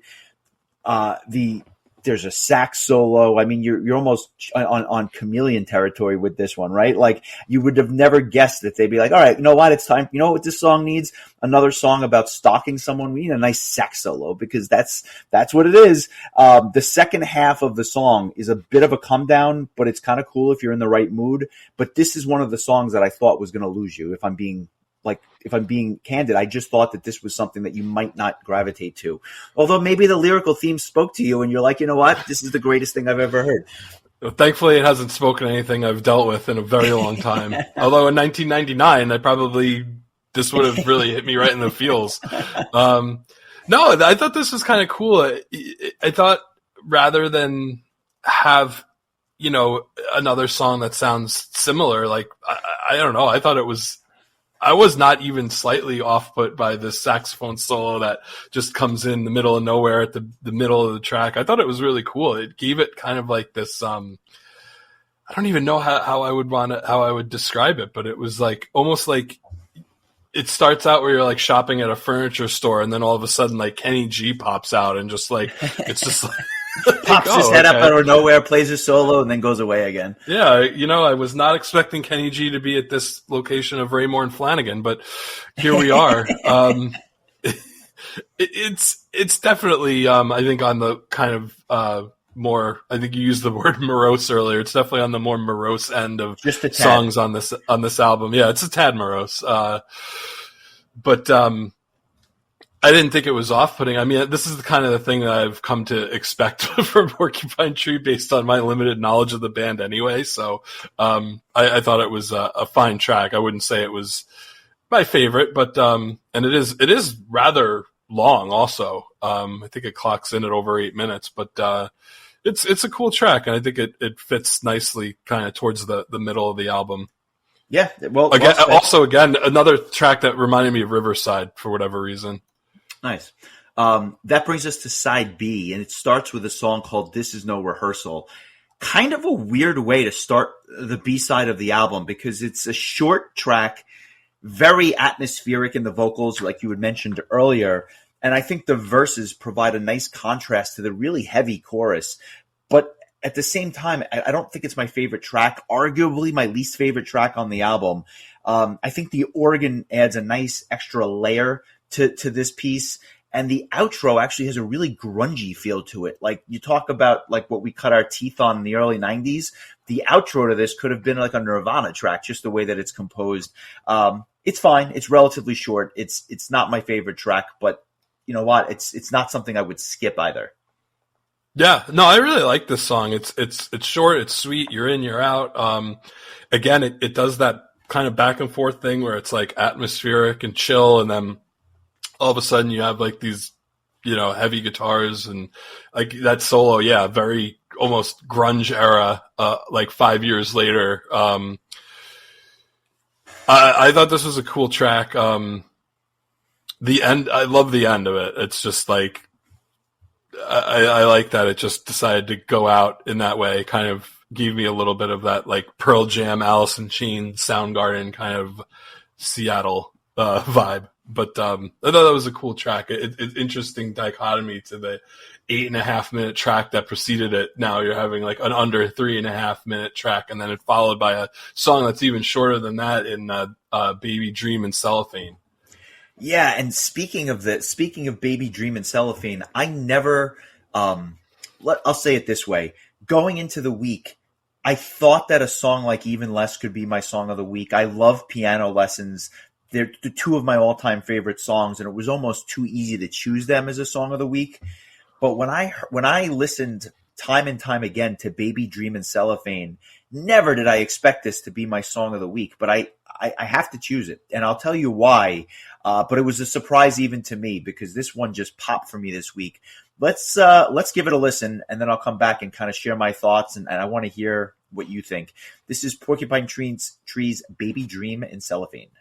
there's a sax solo. I mean, you're almost on chameleon territory with this one, right? Like you would have never guessed that they'd be like, all right, you know what? It's time. You know what this song needs? Another song about stalking someone. We need a nice sax solo, because that's what it is. The second half of the song is a bit of a come down, but it's kind of cool if you're in the right mood. But this is one of the songs that I thought was going to lose you. If I'm being candid, I just thought that this was something that you might not gravitate to. Although maybe the lyrical theme spoke to you and you're like, you know what? This is the greatest thing I've ever heard. Well, thankfully, it hasn't spoken anything I've dealt with in a very long time. Although in 1999, this would have really hit me right in the feels. No, I thought this was kind of cool. I thought rather than have, another song that sounds similar, like, I don't know. I was not even slightly off-put by this saxophone solo that just comes in the middle of nowhere at the middle of the track. I thought it was really cool. It gave it kind of like this, I don't even know how I would describe it, but it was like, almost like it starts out where you're like shopping at a furniture store, and then all of a sudden like Kenny G pops out and just like, it's just like, pops his head up out of nowhere, plays his solo, and then goes away again. Yeah, I was not expecting Kenny G to be at this location of Raymore and Flanagan, but here we are. It's definitely, I think, on the kind of more. I think you used the word morose earlier. It's definitely on the more morose end of songs on this album. Yeah, it's a tad morose, but. I didn't think it was off-putting. I mean, this is the kind of the thing that I've come to expect from Porcupine Tree based on my limited knowledge of the band anyway. So I thought it was a fine track. I wouldn't say it was my favorite, but and it is rather long also. I think it clocks in at over 8 minutes, but it's a cool track, and I think it fits nicely kind of towards the middle of the album. Yeah, well, again, another track that reminded me of Riverside for whatever reason. Nice. That brings us to side B, and it starts with a song called This Is No Rehearsal. Kind of a weird way to start the B-side of the album, because it's a short track, very atmospheric in the vocals, like you had mentioned earlier. And I think the verses provide a nice contrast to the really heavy chorus. But at the same time, I don't think it's my favorite track, arguably my least favorite track on the album. I think the organ adds a nice extra layer to this piece. And the outro actually has a really grungy feel to it. Like you talk about like what we cut our teeth on in the early 90s. The outro to this could have been like a Nirvana track, just the way that it's composed. It's fine. It's relatively short. It's not my favorite track, but you know what? It's not something I would skip either. Yeah, no, I really like this song. It's short, it's sweet. You're in, you're out. Again, it does that kind of back and forth thing where it's like atmospheric and chill, and then all of a sudden you have like these, heavy guitars and like that solo. Yeah, very almost grunge era. Like 5 years later. I thought this was a cool track. The end, I love the end of it. It's just like. I like that it just decided to go out in that way. Kind of gave me a little bit of that like Pearl Jam, Alice in Chains, Soundgarden kind of Seattle vibe. But I thought that was a cool track. It's interesting dichotomy to the 8.5 minute track that preceded it. Now you're having like an under 3.5 minute track, and then it followed by a song that's even shorter than that in Baby Dream and Cellophane. Yeah, and speaking of Baby Dream and Cellophane, I never I'll say it this way. Going into the week, I thought that a song like Even Less could be my song of the week. I love Piano Lessons. They're the two of my all-time favorite songs, and it was almost too easy to choose them as a song of the week. But when I listened time and time again to Baby Dream and Cellophane, never did I expect this to be my song of the week. But I have to choose it, and I'll tell you why. But it was a surprise even to me because this one just popped for me this week. Let's give it a listen, and then I'll come back and kind of share my thoughts, and I want to hear what you think. This is Porcupine Tree's Baby Dream and Cellophane.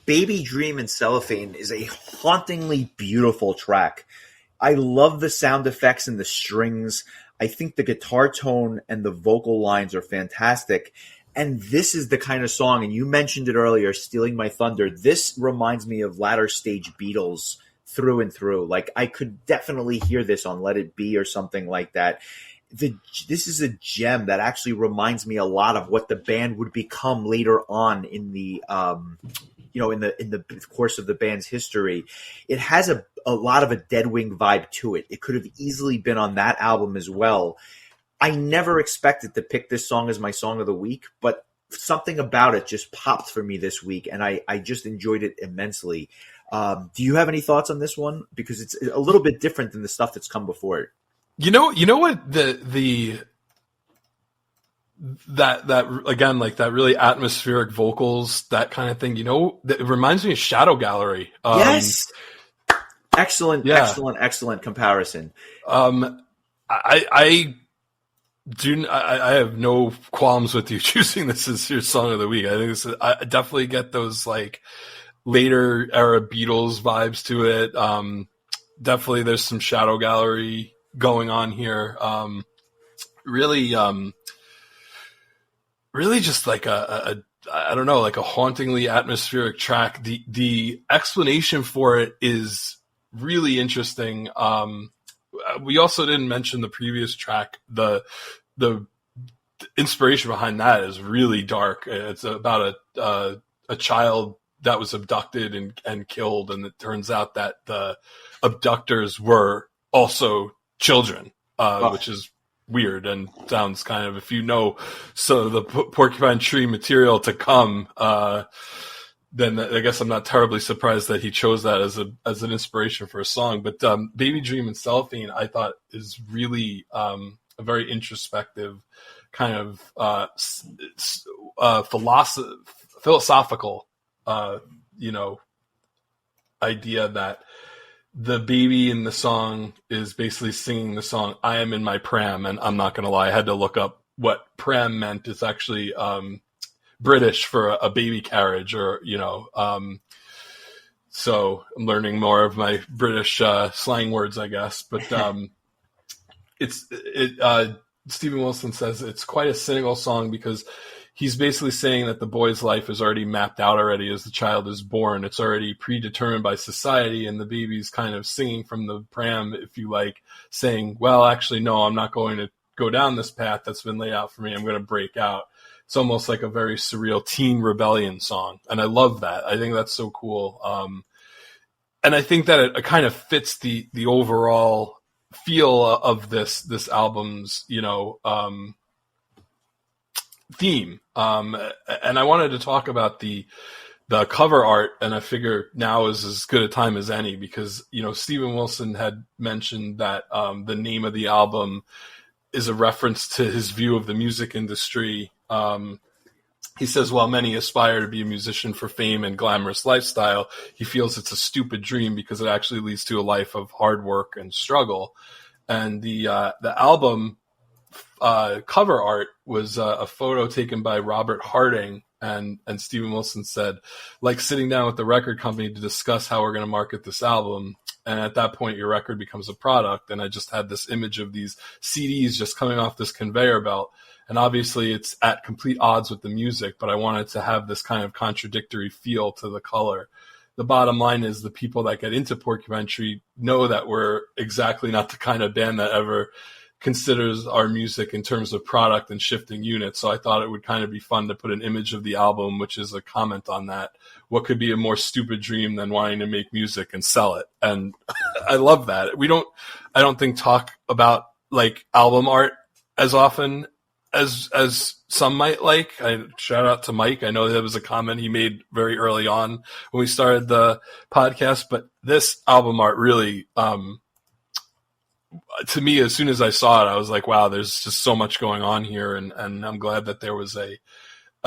Baby Dream and Cellophane is a hauntingly beautiful track. I love the sound effects and the strings. I think the guitar tone and the vocal lines are fantastic. And this is the kind of song, and you mentioned it earlier, Stealing My Thunder. This reminds me of latter stage Beatles through and through. Like, I could definitely hear this on Let It Be or something like that. This is a gem that actually reminds me a lot of what the band would become later on in the in the course of the band's history. It has a lot of a Dead Wing vibe to it. It could have easily been on that album as well. I never expected to pick this song as my song of the week, but something about it just popped for me this week, and I just enjoyed it immensely. Do you have any thoughts on this one? Because it's a little bit different than the stuff that's come before it. You know what that again, like that really atmospheric vocals, that kind of thing. It reminds me of Shadow Gallery. Yes, excellent comparison. I have no qualms with you choosing this as your song of the week. I think I definitely get those like later era Beatles vibes to it. Definitely, there's some Shadow Gallery going on here. Really just like a I don't know, like a hauntingly atmospheric track. The explanation for it is really interesting. We also didn't mention the previous track. The inspiration behind that is really dark. It's about a child that was abducted and killed, and it turns out that the abductors were also children, which is weird and sounds kind of, if you know, so the Porcupine Tree material to come, then I guess I'm not terribly surprised that he chose that as an inspiration for a song. But Baby Dream and Cellophane, I thought, is really a very introspective kind of philosophical, idea that the baby in the song is basically singing the song, I am in my pram. And I'm not going to lie, I had to look up what pram meant. It's actually British for a baby carriage, or, so I'm learning more of my British slang words, I guess. But Stephen Wilson says it's quite a cynical song because he's basically saying that the boy's life is already mapped out already as the child is born. It's already predetermined by society, and the baby's kind of singing from the pram, if you like, saying, well, actually, no, I'm not going to go down this path that's been laid out for me. I'm going to break out. It's almost like a very surreal teen rebellion song. And I love that. I think that's so cool. And I think that it kind of fits the overall feel of this album's, theme. And I wanted to talk about the cover art, and I figure now is as good a time as any because, Stephen Wilson had mentioned that the name of the album is a reference to his view of the music industry. He says, while many aspire to be a musician for fame and glamorous lifestyle, he feels it's a stupid dream because it actually leads to a life of hard work and struggle. And the album cover art was a photo taken by Robert Harding, and Stephen Wilson said, like sitting down with the record company to discuss how we're going to market this album. And at that point, your record becomes a product. And I just had this image of these CDs just coming off this conveyor belt. And obviously it's at complete odds with the music, but I wanted to have this kind of contradictory feel to the color. The bottom line is the people that get into Porcupine Tree know that we're exactly not the kind of band that ever considers our music in terms of product and shifting units. So I thought it would kind of be fun to put an image of the album, which is a comment on that. What could be a more stupid dream than wanting to make music and sell it? And I love that. I don't think talk about like album art as often as some might like. Shout out to Mike. I know that was a comment he made very early on when we started the podcast, but this album art really, to me, as soon as I saw it, I was like, wow, there's just so much going on here. And I'm glad that there was a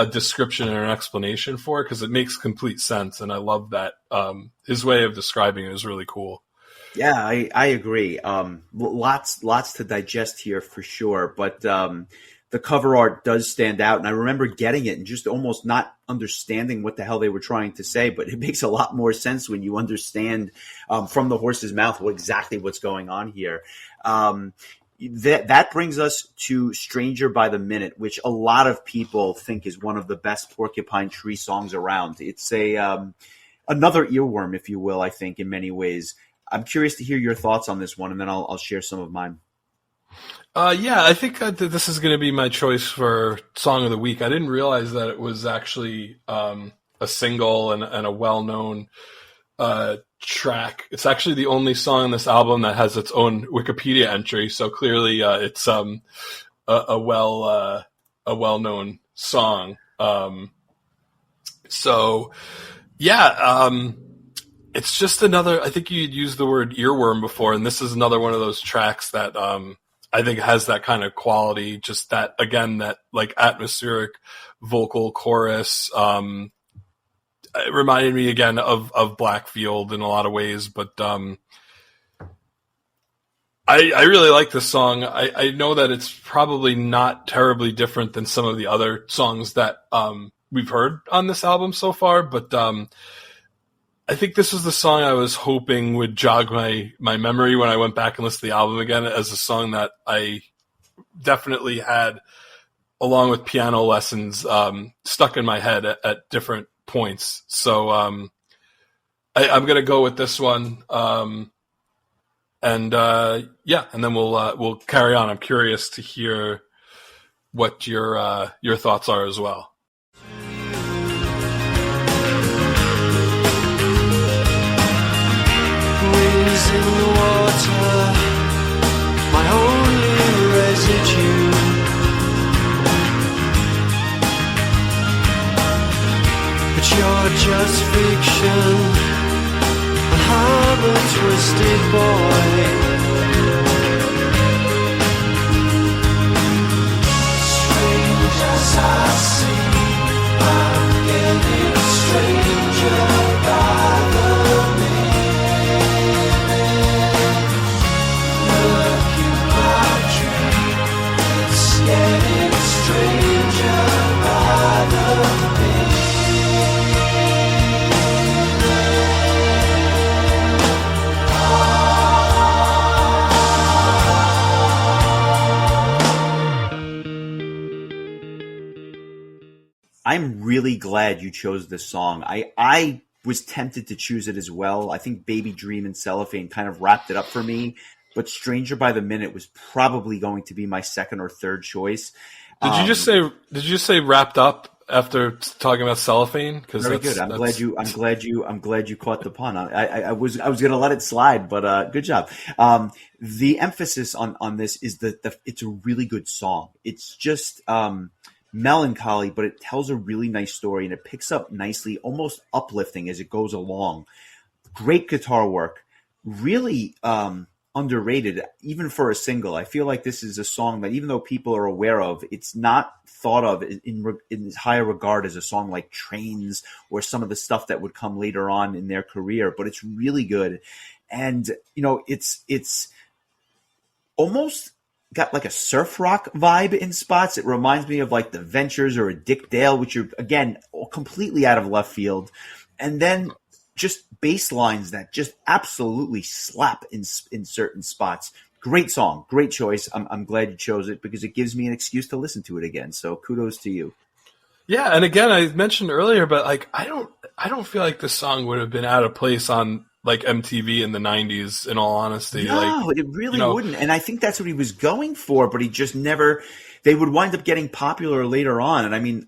description and an explanation for it because it makes complete sense. And I love that. His way of describing it is really cool. Yeah, I agree. Lots to digest here for sure. But the cover art does stand out. And I remember getting it and just almost not understanding what the hell they were trying to say. But it makes a lot more sense when you understand from the horse's mouth exactly what's going on here. That brings us to Stranger by the Minute, which a lot of people think is one of the best Porcupine Tree songs around. It's another earworm, if you will, I think, in many ways. I'm curious to hear your thoughts on this one, and then I'll share some of mine. Yeah, I think that this is going to be my choice for Song of the Week. I didn't realize that it was actually a single and a well-known track. It's actually the only song on this album that has its own Wikipedia entry, so clearly it's a well-known song. It's just another, I think you'd used the word earworm before, and this is another one of those tracks that I think has that kind of quality, just that, again, that like atmospheric vocal chorus. It reminded me again of Blackfield in a lot of ways, but I really like this song. I know that it's probably not terribly different than some of the other songs that we've heard on this album so far, but I think this was the song I was hoping would jog my memory when I went back and listened to the album again, as a song that I definitely had, along with piano lessons, stuck in my head at different points. So I'm going to go with this one. And then we'll carry on. I'm curious to hear what your thoughts are as well. Wings in the water, my only residue. But you're just fiction. I'm a twisted boy. Strange as I see, I'm getting stranger by the minute. Look in my dream, it's getting stranger by the minute. I'm really glad you chose this song. I was tempted to choose it as well. I think Baby Dream and Cellophane kind of wrapped it up for me, but Stranger by the Minute was probably going to be my second or third choice. Did you just say wrapped up after talking about Cellophane? Very good. I'm glad you caught the pun. I was going to let it slide, but good job. The emphasis on this is that it's a really good song. It's just melancholy, but it tells a really nice story and it picks up nicely, almost uplifting as it goes along. Great guitar work, really underrated, even for a single. I feel like this is a song that even though people are aware of, it's not thought of in higher regard as a song like Trains or some of the stuff that would come later on in their career, but it's really good. And, it's almost got like a surf rock vibe in spots. It reminds me of like the Ventures or a Dick Dale, which are, again, completely out of left field. And then just bass lines that just absolutely slap in certain spots. Great song, great choice. I'm glad you chose it because it gives me an excuse to listen to it again. So kudos to you. Yeah, and again, I mentioned earlier, but like I don't feel like this song would have been out of place on like MTV in the 90s, in all honesty. No, it really wouldn't. And I think that's what he was going for, but he just never – they would wind up getting popular later on. And I mean,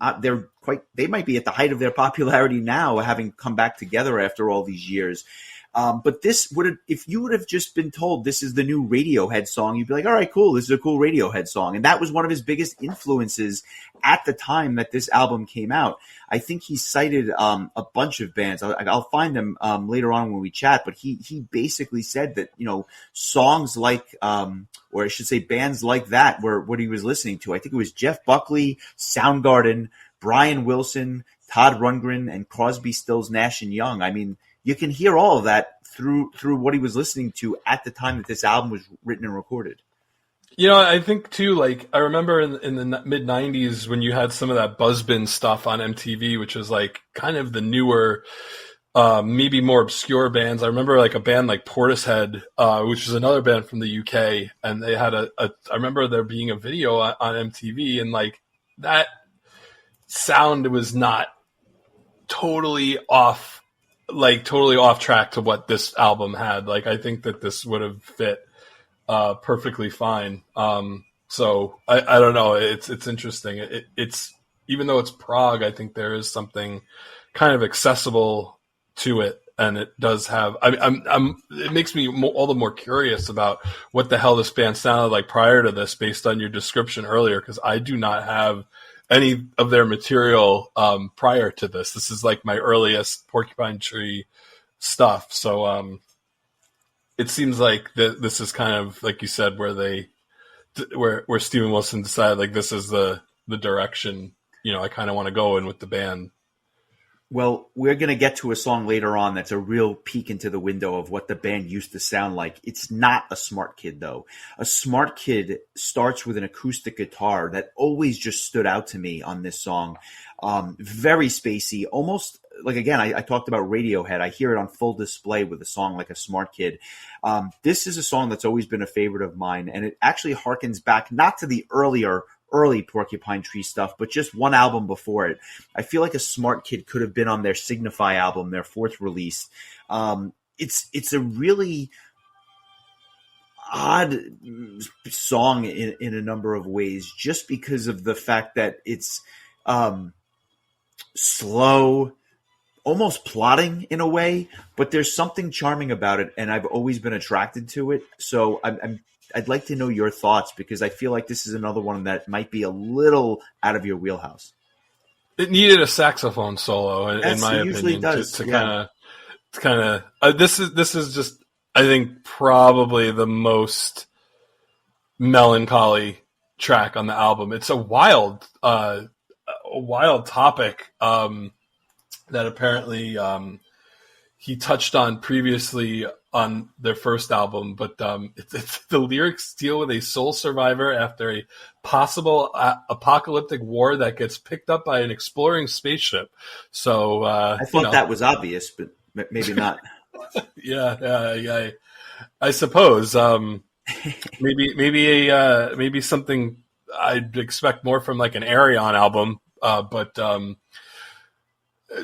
they might be at the height of their popularity now, having come back together after all these years. But this would have – if you would have just been told this is the new Radiohead song, you'd be like, all right, cool, this is a cool Radiohead song. And that was one of his biggest influences at the time that this album came out. I think he cited a bunch of bands. I'll find them later on when we chat, but he basically said that, songs like or I should say bands like that were what he was listening to. I think it was Jeff Buckley, Soundgarden, Brian Wilson, Todd Rundgren, and Crosby, Stills, Nash and Young. I mean, you can hear all of that through what he was listening to at the time that this album was written and recorded. I think too, like I remember in the mid 90s when you had some of that Buzzbin stuff on MTV, which was like kind of the newer, maybe more obscure bands. I remember like a band like Portishead, which is another band from the UK. And they had I remember there being a video on MTV, and like that sound was not totally off track to what this album had. Like, I think that this would have fit perfectly fine. So I don't know. It's interesting. It's even though it's prog, I think there is something kind of accessible to it, and it does have. It makes me all the more curious about what the hell this band sounded like prior to this, based on your description earlier, because I do not have any of their material prior to this. This is like my earliest Porcupine Tree stuff. So it seems like this is kind of, like you said, where Steven Wilson decided like this is the direction I kind of want to go in with the band. Well, we're going to get to a song later on that's a real peek into the window of what the band used to sound like. It's not a Smart Kid, though. A Smart Kid starts with an acoustic guitar that always just stood out to me on this song. Very spacey, almost like, again, I talked about Radiohead. I hear it on full display with a song like A Smart Kid. This is a song that's always been a favorite of mine, and it actually harkens back not to the early Porcupine Tree stuff, but just one album before it. I feel like A Smart Kid could have been on their Signify album, their fourth release. It's a really odd song in a number of ways, just because of the fact that it's slow, almost plotting in a way, but there's something charming about it, and I've always been attracted to it. So I'd like to know your thoughts, because I feel like this is another one that might be a little out of your wheelhouse. It needed a saxophone solo, in my usually opinion, does. to Yeah. kind of. This is just, I think, probably the most melancholy track on the album. It's a wild topic that apparently he touched on previously on their first album, but it's the lyrics deal with a sole survivor after a possible apocalyptic war that gets picked up by an exploring spaceship. So I thought that was obvious, but maybe not. yeah. I suppose maybe something I'd expect more from like an Arion album, but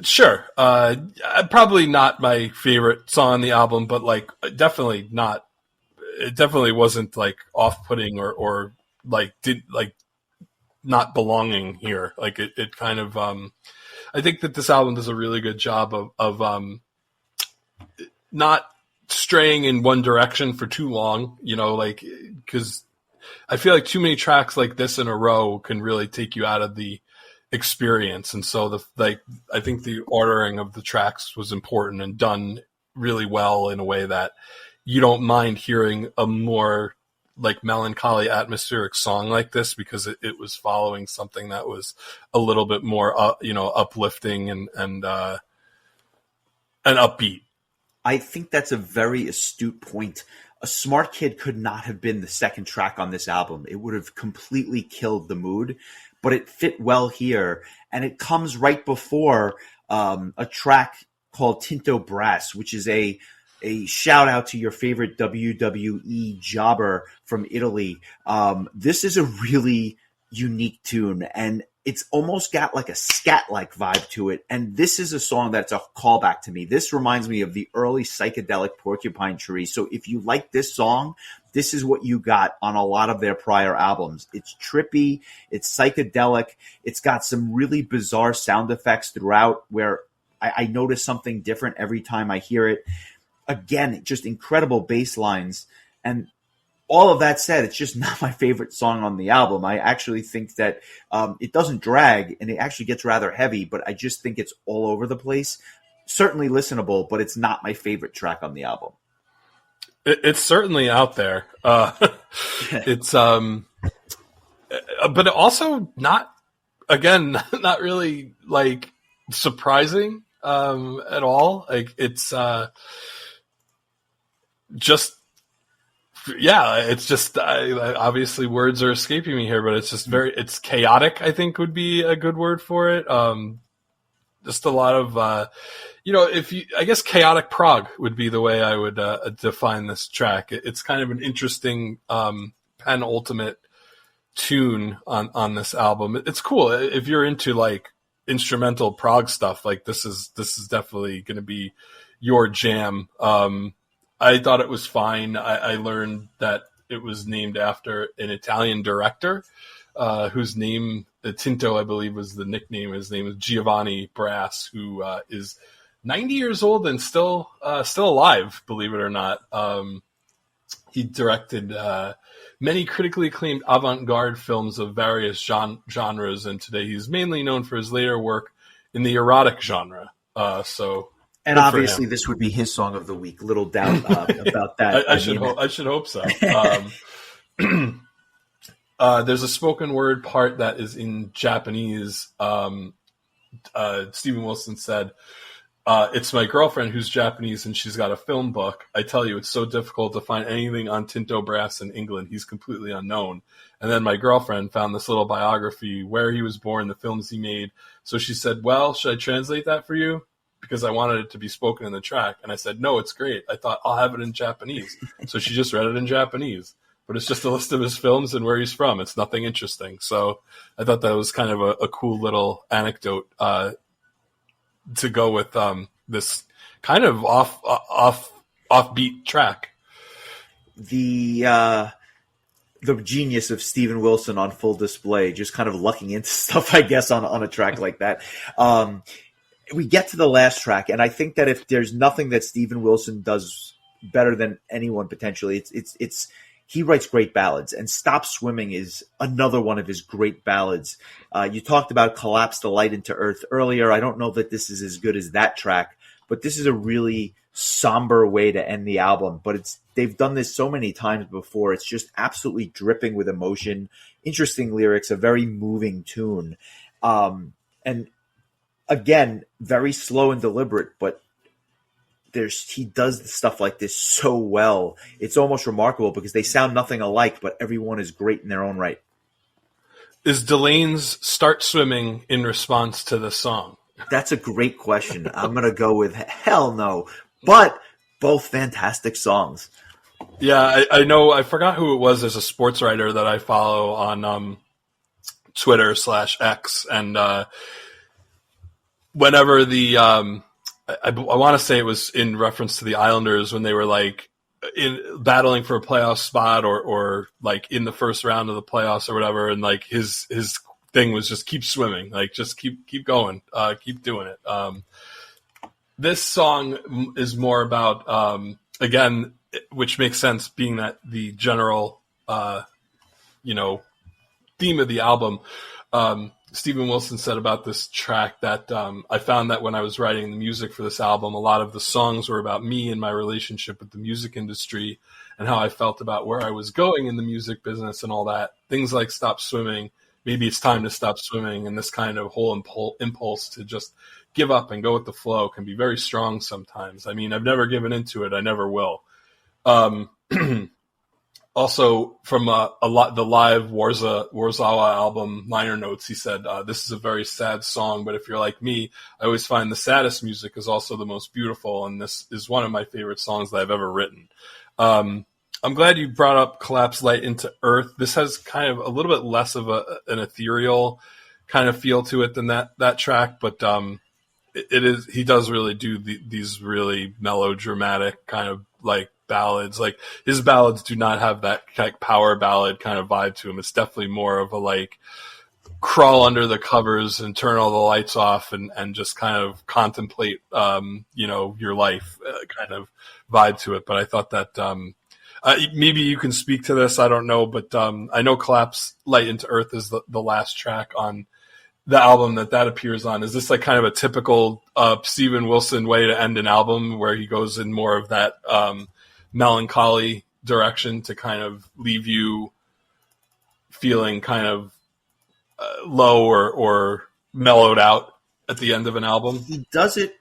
sure. Probably not my favorite song on the album, but like definitely not. It definitely wasn't like off-putting or like did like not belonging here. Like it kind of. I think that this album does a really good job of not straying in one direction for too long. You know, like because I feel like too many tracks like this in a row can really take you out of the experience, and so I think the ordering of the tracks was important and done really well in a way that you don't mind hearing a more like melancholy atmospheric song like this because it was following something that was a little bit more uplifting and upbeat. I think that's a very astute point. A Smart Kid could not have been the second track on this album. It would have completely killed the mood, but it fit well here. And it comes right before a track called Tinto Brass, which is a shout out to your favorite WWE jobber from Italy. This is a really unique tune, and it's almost got like a scat-like vibe to it. And this is a song that's a callback to me. This reminds me of the early psychedelic Porcupine Tree. So if you like this song, this is what you got on a lot of their prior albums. It's trippy, it's psychedelic, it's got some really bizarre sound effects throughout where I notice something different every time I hear it. Again, just incredible bass lines. And all of that said, it's just not my favorite song on the album. I actually think that it doesn't drag, and it actually gets rather heavy, but I just think it's all over the place. Certainly listenable, but it's not my favorite track on the album. It's certainly out there. It's but also not really like surprising at all. Like it's obviously words are escaping me here, but it's just it's chaotic, I think would be a good word for it. Just a lot of, I guess chaotic prog would be the way I would define this track. It's kind of an interesting penultimate tune on this album. It's cool if you're into like instrumental prog stuff. Like this is definitely going to be your jam. I thought it was fine. I learned that it was named after an Italian director whose name, Tinto, I believe, was the nickname. His name is Giovanni Brass, who is 90 years old and still alive, believe it or not. He directed many critically acclaimed avant-garde films of various genres, and today he's mainly known for his later work in the erotic genre. And obviously, this would be his song of the week. Little doubt about that. I should hope so. There's a spoken word part that is in Japanese. Steven Wilson said, "It's my girlfriend who's Japanese and she's got a film book. I tell you, it's so difficult to find anything on Tinto Brass in England. He's completely unknown. And then my girlfriend found this little biography, where he was born, the films he made. So she said, well, should I translate that for you? Because I wanted it to be spoken in the track." And I said, no, it's great. I thought I'll have it in Japanese. So she just read it in Japanese. But it's just a list of his films and where he's from. It's nothing interesting. So I thought that was kind of a cool little anecdote to go with this kind of offbeat track. The genius of Steven Wilson on full display, just kind of lucking into stuff, I guess, on a track like that. We get to the last track, and I think that if there's nothing that Steven Wilson does better than anyone potentially, it's he writes great ballads, and Stop Swimming is another one of his great ballads. You talked about Collapse the Light into Earth earlier. I don't know that this is as good as that track, but this is a really somber way to end the album. But they've done this so many times before. It's just absolutely dripping with emotion, interesting lyrics, a very moving tune. And again, very slow and deliberate, but he does stuff like this so well. It's almost remarkable because they sound nothing alike, but everyone is great in their own right. Is Delane's Start Swimming in response to the song? That's a great question. I'm going to go with hell no, but both fantastic songs. Yeah, I know. I forgot who it was. There's a sports writer that I follow on Twitter/X, and whenever the I want to say it was in reference to the Islanders when they were like battling for a playoff spot or like in the first round of the playoffs or whatever, and like his thing was just keep swimming, like just keep going, keep doing it. This song is more about again, which makes sense being that the general theme of the album. Steven Wilson said about this track that I found that when I was writing the music for this album, a lot of the songs were about me and my relationship with the music industry and how I felt about where I was going in the music business and all that. Things like Stop Swimming, maybe it's time to stop swimming, and this kind of whole impulse to just give up and go with the flow can be very strong sometimes. I mean, I've never given into it. I never will. Also, from the live Warzawa album, Minor Notes, he said, this is a very sad song, but if you're like me, I always find the saddest music is also the most beautiful, and this is one of my favorite songs that I've ever written. I'm glad you brought up Collapse Light into Earth. This has kind of a little bit less of an ethereal kind of feel to it than that track, but he does really do these really melodramatic kind of like ballads. Like his ballads do not have that like power ballad kind of vibe to him. It's definitely more of a like crawl under the covers and turn all the lights off and just kind of contemplate your life kind of vibe to it. But I thought that maybe you can speak to this, I don't know, but I know Collapse Light into Earth is the last track on the album that appears on. Is this like kind of a typical Steven Wilson way to end an album where he goes in more of that melancholy direction to kind of leave you feeling kind of low or mellowed out at the end of an album? He does it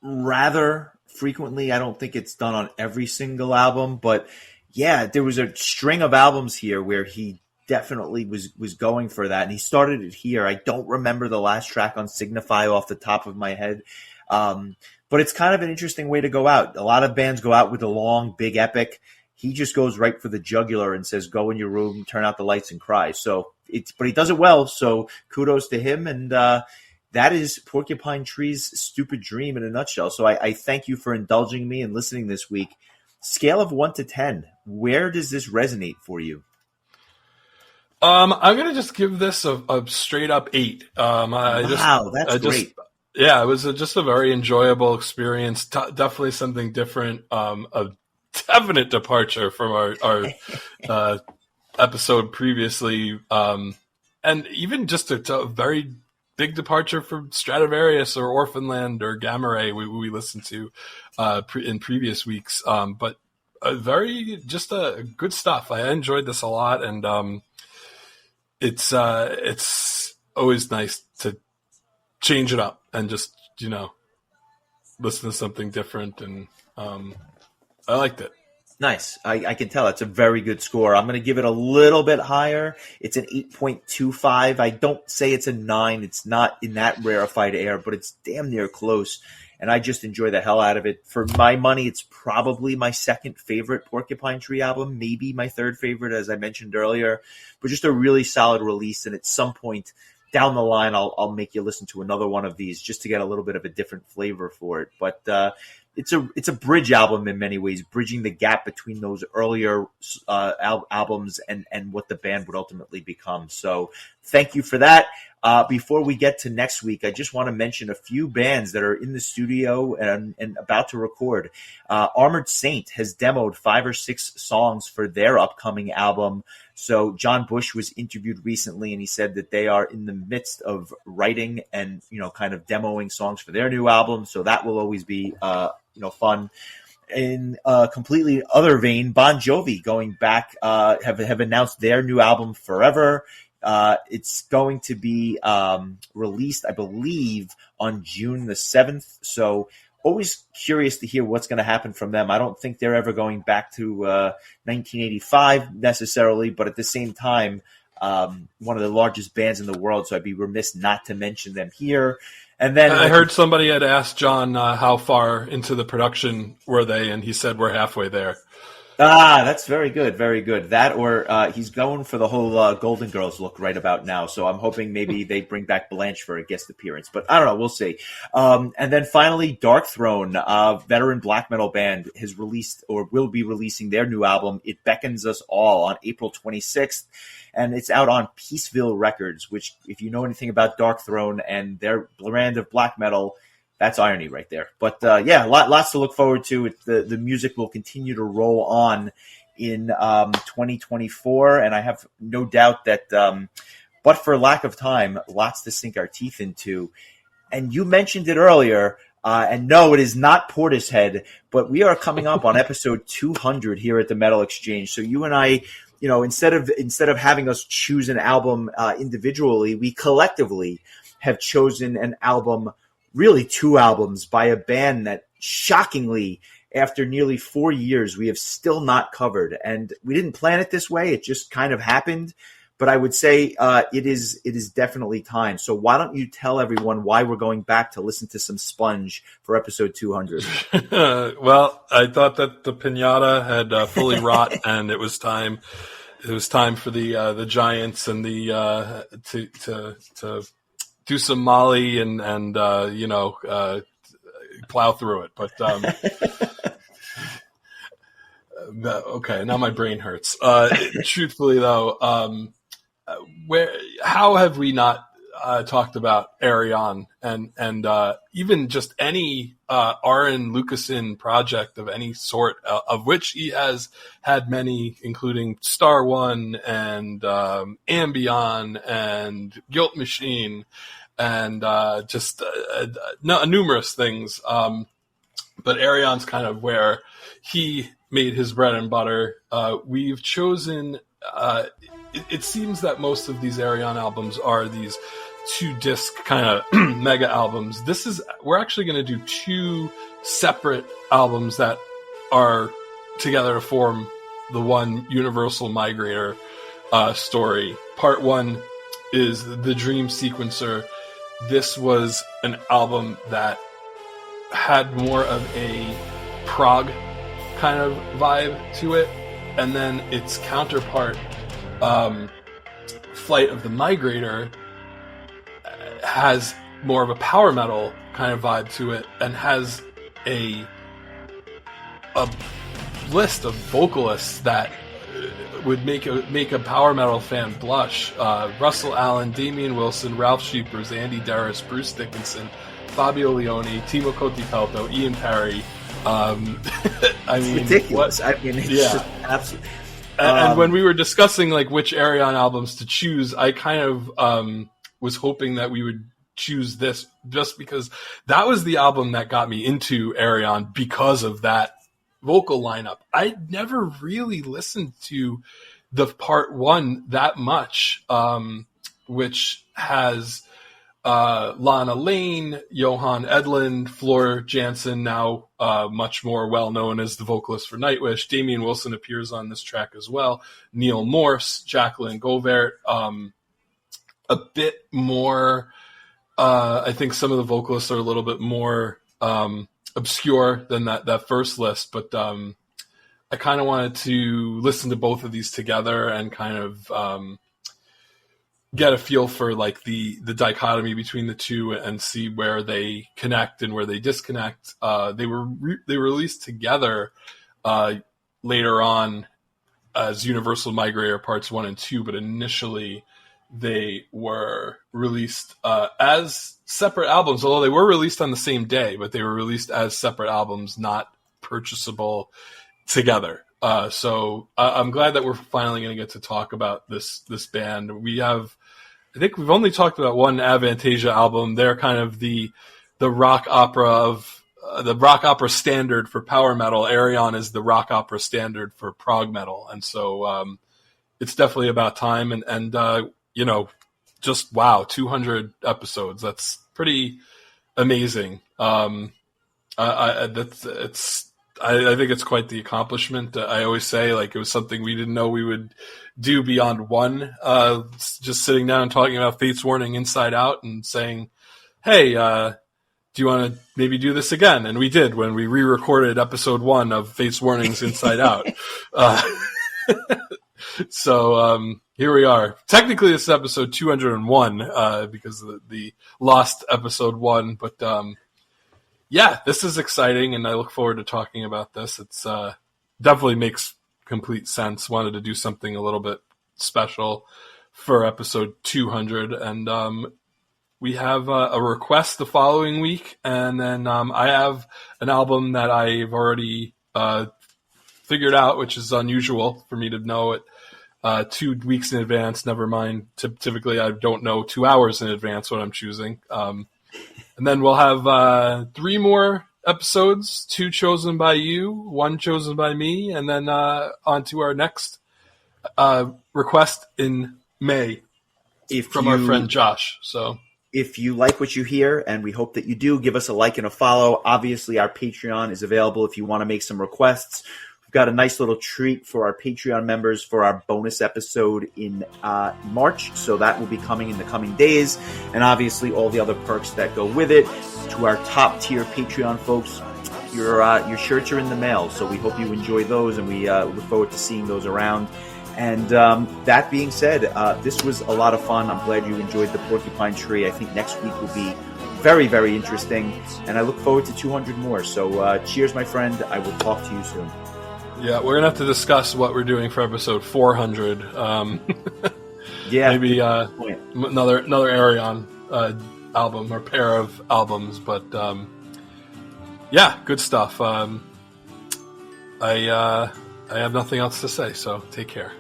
rather frequently. I don't think it's done on every single album, but yeah, there was a string of albums here where he definitely was going for that, and he started it here. I don't remember the last track on Signify off the top of my head. But it's kind of an interesting way to go out. A lot of bands go out with a long, big epic. He just goes right for the jugular and says, go in your room, turn out the lights, and cry. But he does it well, so kudos to him. And that is Porcupine Tree's Stupid Dream in a nutshell. So I thank you for indulging me and listening this week. Scale of 1 to 10, where does this resonate for you? I'm going to just give this a straight up 8. That's great. Yeah, it was just a very enjoyable experience. Definitely something different. A definite departure from our episode previously, and even just a very big departure from Stradivarius or Orphanland or Gamma Ray we listened to in previous weeks. But just a good stuff. I enjoyed this a lot, and it's always nice to change it up and just, listen to something different. And I liked it. Nice. I can tell it's a very good score. I'm going to give it a little bit higher. It's an 8.25. I don't say it's a 9. It's not in that rarefied air, but it's damn near close. And I just enjoy the hell out of it. For my money, it's probably my second favorite Porcupine Tree album, maybe my third favorite, as I mentioned earlier. But just a really solid release. And at some point down the line, I'll make you listen to another one of these just to get a little bit of a different flavor for it. But it's a bridge album in many ways, bridging the gap between those earlier albums and what the band would ultimately become. So thank you for that. Before we get to next week, I just want to mention a few bands that are in the studio and about to record. Armored Saint has demoed 5 or 6 songs for their upcoming album. So John Bush was interviewed recently, and he said that they are in the midst of writing and, kind of demoing songs for their new album. So that will always be, fun. In a completely other vein, Bon Jovi going back, have announced their new album Forever. It's going to be released, I believe, on June the 7th. So always curious to hear what's going to happen from them. I don't think they're ever going back to 1985 necessarily, but at the same time, one of the largest bands in the world, so I'd be remiss not to mention them here. And then I heard somebody had asked John how far into the production were they, and he said we're halfway there. That's very good, very good. That or he's going for the whole Golden Girls look right about now, so I'm hoping maybe they bring back Blanche for a guest appearance, but I don't know, we'll see. And then finally, Dark Throne, veteran black metal band, has released or will be releasing their new album, It Beckons Us All, on April 26th, and it's out on Peaceville Records, which, if you know anything about Dark Throne and their brand of black metal, that's irony right there. But lots to look forward to. The music will continue to roll on in 2024, and I have no doubt that, but for lack of time, lots to sink our teeth into. And you mentioned it earlier, and no, it is not Portishead, but we are coming up on episode 200 here at the Metal Exchange. So you and I, instead of having us choose an album individually, we collectively have chosen an album. Really 2 albums by a band that, shockingly, after nearly 4 years, we have still not covered. And we didn't plan it this way. It just kind of happened. But I would say it is definitely time. So why don't you tell everyone why we're going back to listen to some Sponge for episode 200? Well, I thought that the piñata had fully rot, and it was time. It was time for the Giants and the to do some Molly and plow through it. But okay, now my brain hurts. Truthfully, though, how have we not talked about Arion and even just any Aaron Lucasin project of any sort, of which he has had many, including Star One and Ambion and Guilt Machine and just numerous things. But Arion's kind of where he made his bread and butter. We've chosen... It seems that most of these Arion albums are these 2-disc kind of mega albums. We're actually going to do 2 separate albums that are together to form the one Universal Migrator story. Part 1 is The Dream Sequencer. This was an album that had more of a prog kind of vibe to it, and then its counterpart, Flight of the Migrator, has more of a power metal kind of vibe to it, and has a list of vocalists that would make a power metal fan blush. Russell Allen, Damian Wilson, Ralph Sheepers, Andy Darris, Bruce Dickinson, Fabio Leone, Timo Cotipelto, Ian Parry. It's ridiculous. It's just absolutely. And when we were discussing which Arion albums to choose, I kind of was hoping that we would choose this just because that was the album that got me into Arion because of that vocal lineup. I never really listened to the part 1 that much, which has Lana Lane, Johan Edlund, Floor Jansen, now much more well known as the vocalist for Nightwish. Damian Wilson appears on this track as well. Neil Morse, Jacqueline Govert, a bit more. I think some of the vocalists are a little bit more obscure than that first list, but I kind of wanted to listen to both of these together and kind of get a feel for like the dichotomy between the two and see where they connect and where they disconnect. They were released together later on as Universal Migrator Parts 1 and 2, but initially they were released as separate albums, although they were released on the same day, but they were released as separate albums, not purchasable together. So I'm glad that we're finally going to get to talk about this band. I think we've only talked about one Avantasia album. They're kind of the rock opera of the rock opera standard for power metal. Arion is the rock opera standard for prog metal, and so it's definitely about time. And you know, just wow, 200 episodes. That's pretty amazing. I think it's quite the accomplishment. I always say, like, it was something we didn't know we would do beyond one. Just sitting down and talking about Fate's Warning Inside Out and saying, hey, do you want to maybe do this again? And we did when we re-recorded episode 1 of Fate's Warnings Inside Out. So here we are. Technically, this is episode 201 because of the lost episode 1. But yeah, this is exciting, and I look forward to talking about this. It's definitely makes complete sense. Wanted to do something a little bit special for episode 200, and we have a request the following week, and then I have an album that I've already figured out, which is unusual for me to know it 2 weeks in advance. Never mind. Typically, I don't know 2 hours in advance what I'm choosing. And then we'll have 3 more episodes, 2 chosen by you, 1 chosen by me, and then on to our next request in May from our friend Josh. So if you like what you hear, and we hope that you do, give us a like and a follow. Obviously, our Patreon is available if you want to make some requests. We've got a nice little treat for our Patreon members for our bonus episode in March. So that will be coming in the coming days. And obviously all the other perks that go with it. To our top tier Patreon folks, your shirts are in the mail. So we hope you enjoy those, and we look forward to seeing those around. And that being said, this was a lot of fun. I'm glad you enjoyed the Porcupine Tree. I think next week will be very, very interesting. And I look forward to 200 more. So cheers, my friend. I will talk to you soon. Yeah, we're going to have to discuss what we're doing for episode 400. Yeah, maybe another Arion album or pair of albums. But yeah, good stuff. I have nothing else to say, so take care.